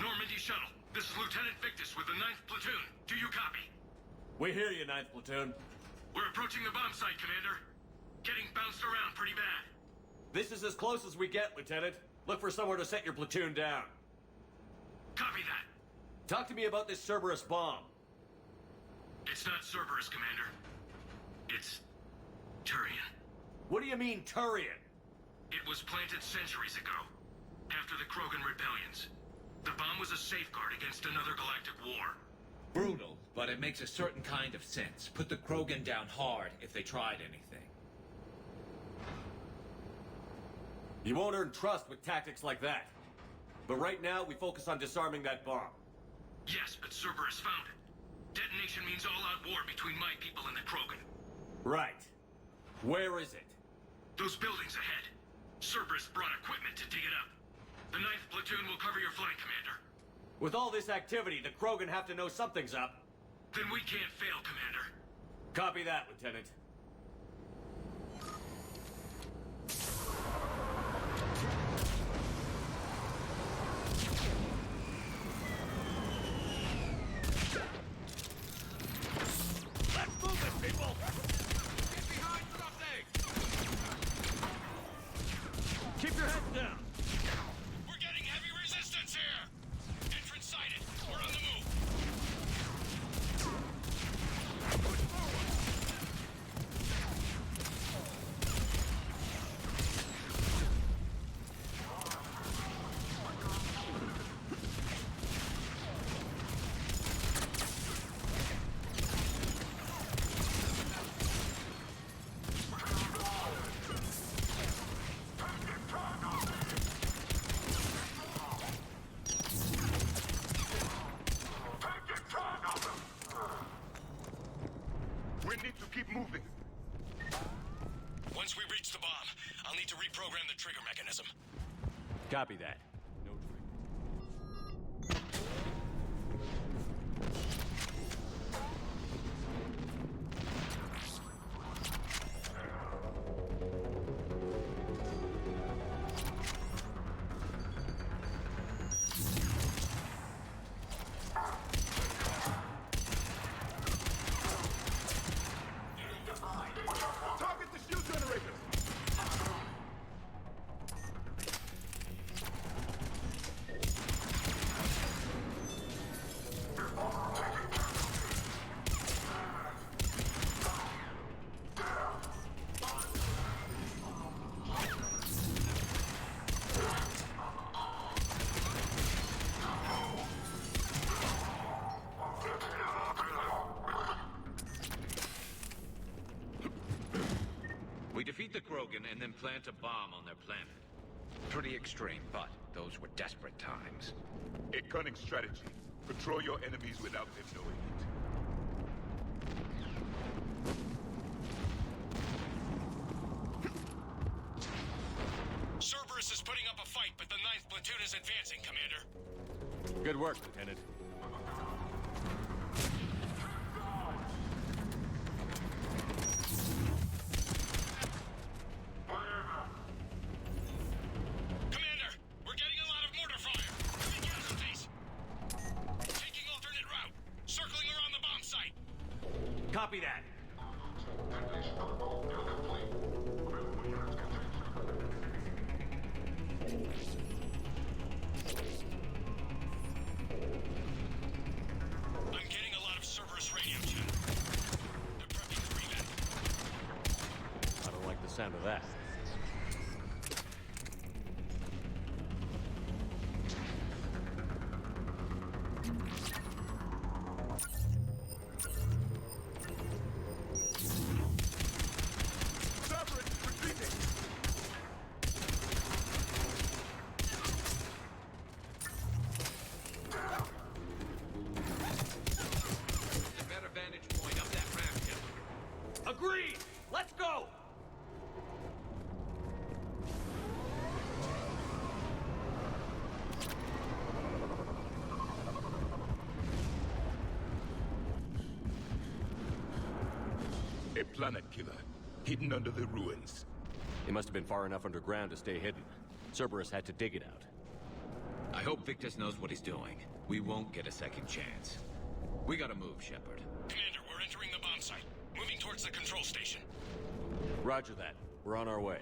Speaker 3: Normandy shuttle. This is Lieutenant Victus with the 9th Platoon. Do you copy?
Speaker 5: We hear you, 9th Platoon.
Speaker 3: We're approaching the bomb site, Commander. Getting bounced around pretty bad.
Speaker 5: This is as close as we get, Lieutenant. Look for somewhere to set your platoon down.
Speaker 3: Copy that.
Speaker 5: Talk to me about this Cerberus bomb.
Speaker 3: It's not Cerberus, Commander. It's Turian.
Speaker 5: What do you mean, Turian?
Speaker 3: It was planted centuries ago, after the Krogan rebellions. The bomb was a safeguard against another galactic war.
Speaker 1: Brutal, but it makes a certain kind of sense. Put the Krogan down hard if they tried anything.
Speaker 5: You won't earn trust with tactics like that. But right now, we focus on disarming that bomb.
Speaker 3: Yes, but Cerberus found it. Detonation means all-out war between my people and the Krogan.
Speaker 5: Right. Where is it?
Speaker 3: Those buildings ahead. Cerberus brought equipment to dig it up. The 9th Platoon will cover your flank, Commander.
Speaker 5: With all this activity, the Krogan have to know something's up.
Speaker 3: Then we can't fail, Commander.
Speaker 5: Copy that, Lieutenant.
Speaker 3: Let's move it, people! Get behind something!
Speaker 5: Keep your heads down!
Speaker 3: We're getting heavy resistance here! Entrance sighted. We're on the move. Push forward! We need to keep moving. Once we reach the bomb, I'll need to reprogram the trigger mechanism.
Speaker 5: Copy that. No trigger.
Speaker 1: Krogan and then plant a bomb on their planet. Pretty extreme, but those were desperate times.
Speaker 14: A cunning strategy. Control your enemies without them knowing it.
Speaker 22: Cerberus is putting up a fight, but the 9th platoon is advancing, Commander.
Speaker 5: Good work, Lieutenant.
Speaker 22: Commander, we're getting a lot of mortar fire. Heavy casualties. Taking alternate route. Circling around the bomb site.
Speaker 5: Copy that.
Speaker 22: I'm getting a lot of Cerberus radio chatter. They're prepping for evac.
Speaker 5: I don't like the sound of that.
Speaker 1: Better vantage point up that ramp hill.
Speaker 5: Agreed! Let's go!
Speaker 14: A planet killer, hidden under the ruins.
Speaker 5: It must have been far enough underground to stay hidden. Cerberus had to dig it out.
Speaker 1: I hope Victus knows what he's doing. We won't get a second chance. We gotta move, Shepard.
Speaker 22: Commander, we're entering the bomb site. Moving towards the control station.
Speaker 5: Roger that. We're on our way.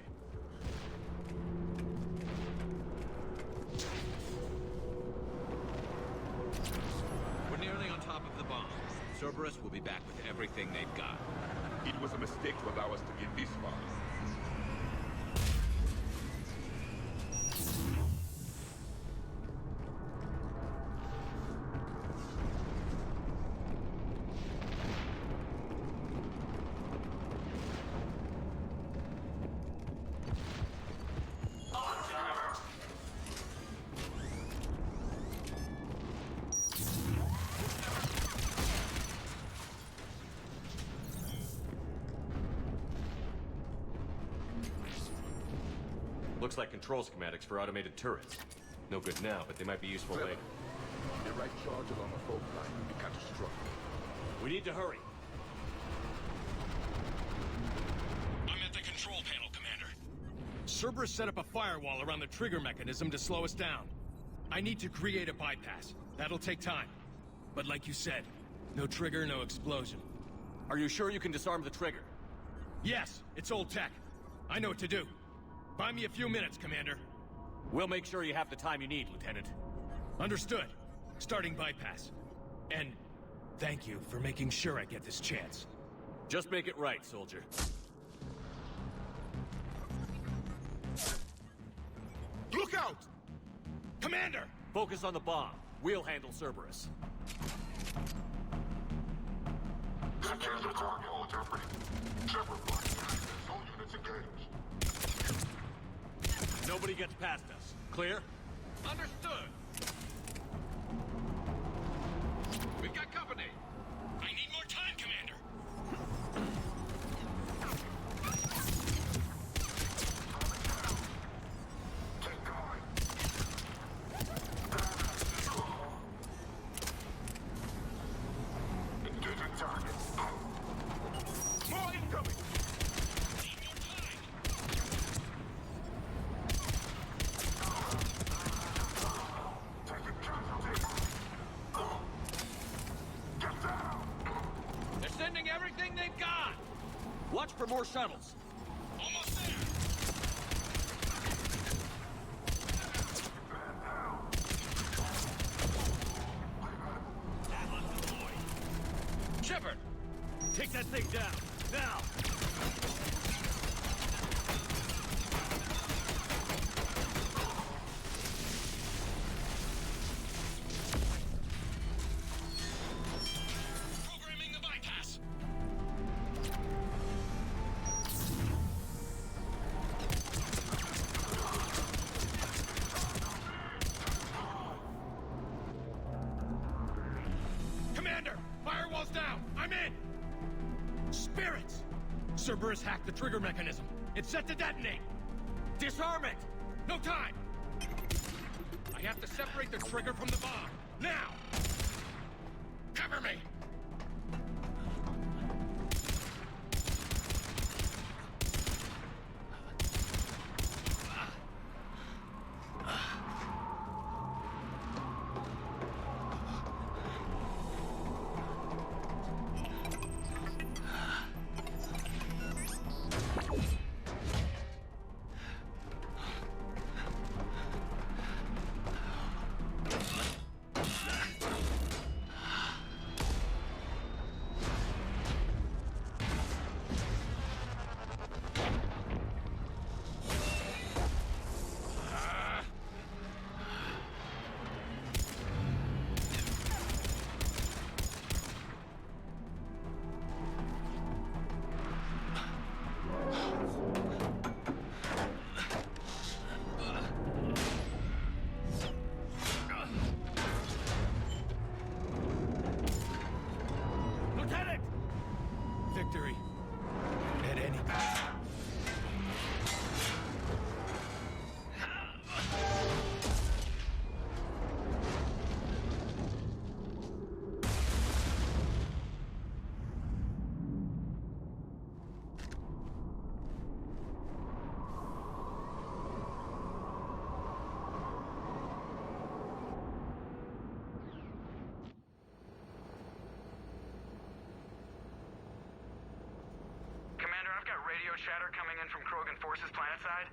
Speaker 1: We're nearly on top of the bomb. Cerberus will be back with everything they've got.
Speaker 14: It was a mistake to allow us to get this far.
Speaker 5: Looks like control schematics for automated turrets. No good now, but they might be useful later.
Speaker 14: The right charge along the fault line would be catastrophic.
Speaker 5: We need to hurry.
Speaker 22: I'm at the control panel, Commander. Cerberus set up a firewall around the trigger mechanism to slow us down. I need to create a bypass. That'll take time. But like you said, no trigger, no explosion.
Speaker 5: Are you sure you can disarm the trigger?
Speaker 22: Yes, it's old tech. I know what to do. Buy me a few minutes, Commander.
Speaker 5: We'll make sure you have the time you need, Lieutenant.
Speaker 22: Understood. Starting bypass. And thank you for making sure I get this chance.
Speaker 5: Just make it right, soldier.
Speaker 22: Look out! Commander!
Speaker 5: Focus on the bomb. We'll handle Cerberus.
Speaker 10: Secure the target, all interpreting. Shepard, all units engaged.
Speaker 5: Nobody gets past us. Clear?
Speaker 1: Understood! We've got company!
Speaker 22: I need more time, Commander!
Speaker 10: Keep going. Engaging target.
Speaker 14: More incoming!
Speaker 1: They're sending everything they've got!
Speaker 5: Watch for more shuttles.
Speaker 22: Almost there!
Speaker 5: Shepard! Take that thing down. Now!
Speaker 22: Programming the bypass! I'm in! Spirits! Cerberus hacked the trigger mechanism. It's set to detonate! Disarm it! No time! I have to separate the trigger from the bomb. Now! Cover me! Victory. At any cost.
Speaker 15: Chatter coming in from Krogan forces planetside?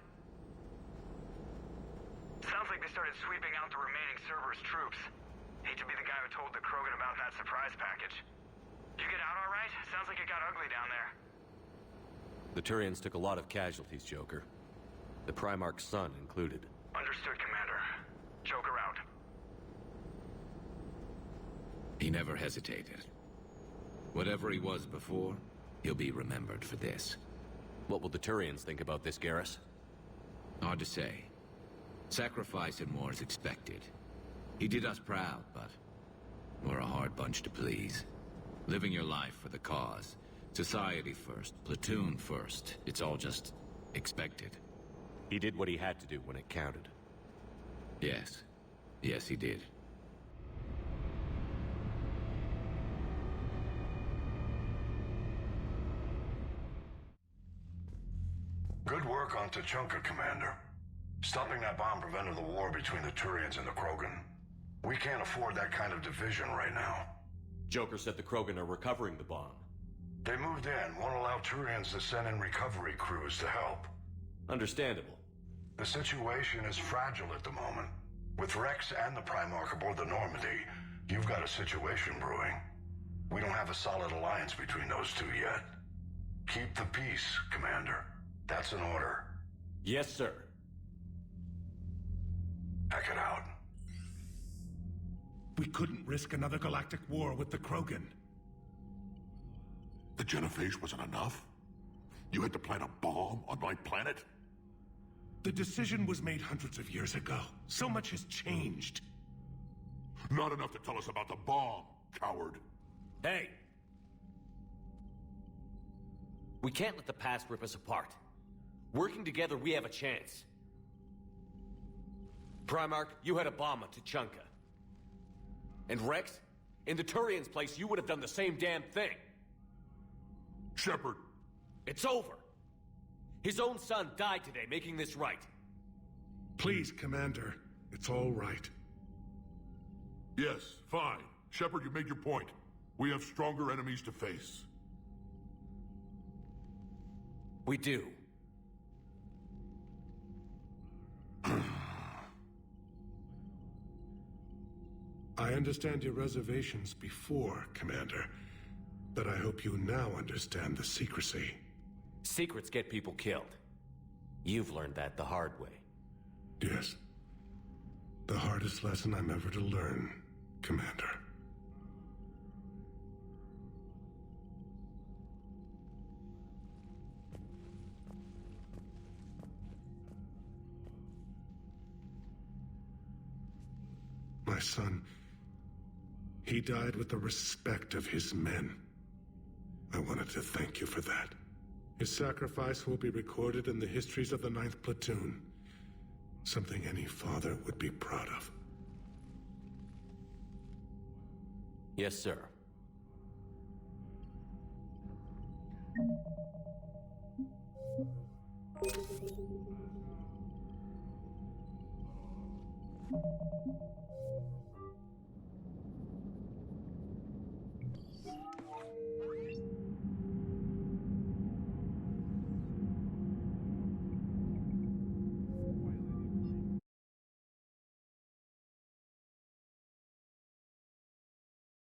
Speaker 15: Sounds like they started sweeping out the remaining Cerberus troops. Hate to be the guy who told the Krogan about that surprise package. You get out all right? Sounds like it got ugly down there.
Speaker 5: The Turians took a lot of casualties, Joker. The Primarch's son included.
Speaker 15: Understood, Commander. Joker out.
Speaker 1: He never hesitated. Whatever he was before, he'll be remembered for this.
Speaker 5: What will the Turians think about this, Garrus?
Speaker 1: Hard to say. Sacrifice and more is expected. He did us proud, but we're a hard bunch to please. Living your life for the cause. Society first, platoon first. It's all just expected.
Speaker 5: He did what he had to do when it counted.
Speaker 1: Yes. Yes, he did.
Speaker 18: Good work on Tuchanka, Commander. Stopping that bomb prevented the war between the Turians and the Krogan. We can't afford that kind of division right now.
Speaker 5: Joker said the Krogan are recovering the bomb.
Speaker 18: They moved in, won't allow Turians to send in recovery crews to help.
Speaker 5: Understandable.
Speaker 18: The situation is fragile at the moment. With Rex and the Primarch aboard the Normandy, you've got a situation brewing. We don't have a solid alliance between those two yet. Keep the peace, Commander. That's an order.
Speaker 5: Yes, sir.
Speaker 18: Heck it out.
Speaker 2: We couldn't risk another galactic war with the Krogan.
Speaker 10: The genophage wasn't enough? You had to plant a bomb on my planet?
Speaker 2: The decision was made hundreds of years ago. So much has changed.
Speaker 10: Not enough to tell us about the bomb, coward.
Speaker 5: Hey! We can't let the past rip us apart. Working together, we have a chance. Primarch, you had a bomb at Tuchanka. And Rex, in the Turian's place, you would have done the same damn thing.
Speaker 10: Shepard.
Speaker 5: It's over. His own son died today, making this right.
Speaker 2: Please, Commander. It's all right.
Speaker 10: Yes, fine. Shepard, you made your point. We have stronger enemies to face.
Speaker 5: We do.
Speaker 2: I understand your reservations before, Commander, but I hope you now understand the secrecy.
Speaker 5: Secrets get people killed. You've learned that the hard way.
Speaker 2: Yes. The hardest lesson I'm ever to learn, Commander. My son, he died with the respect of his men. I wanted to thank you for that. His sacrifice will be recorded in the histories of the 9th Platoon. Something any father would be proud of.
Speaker 5: Yes, sir.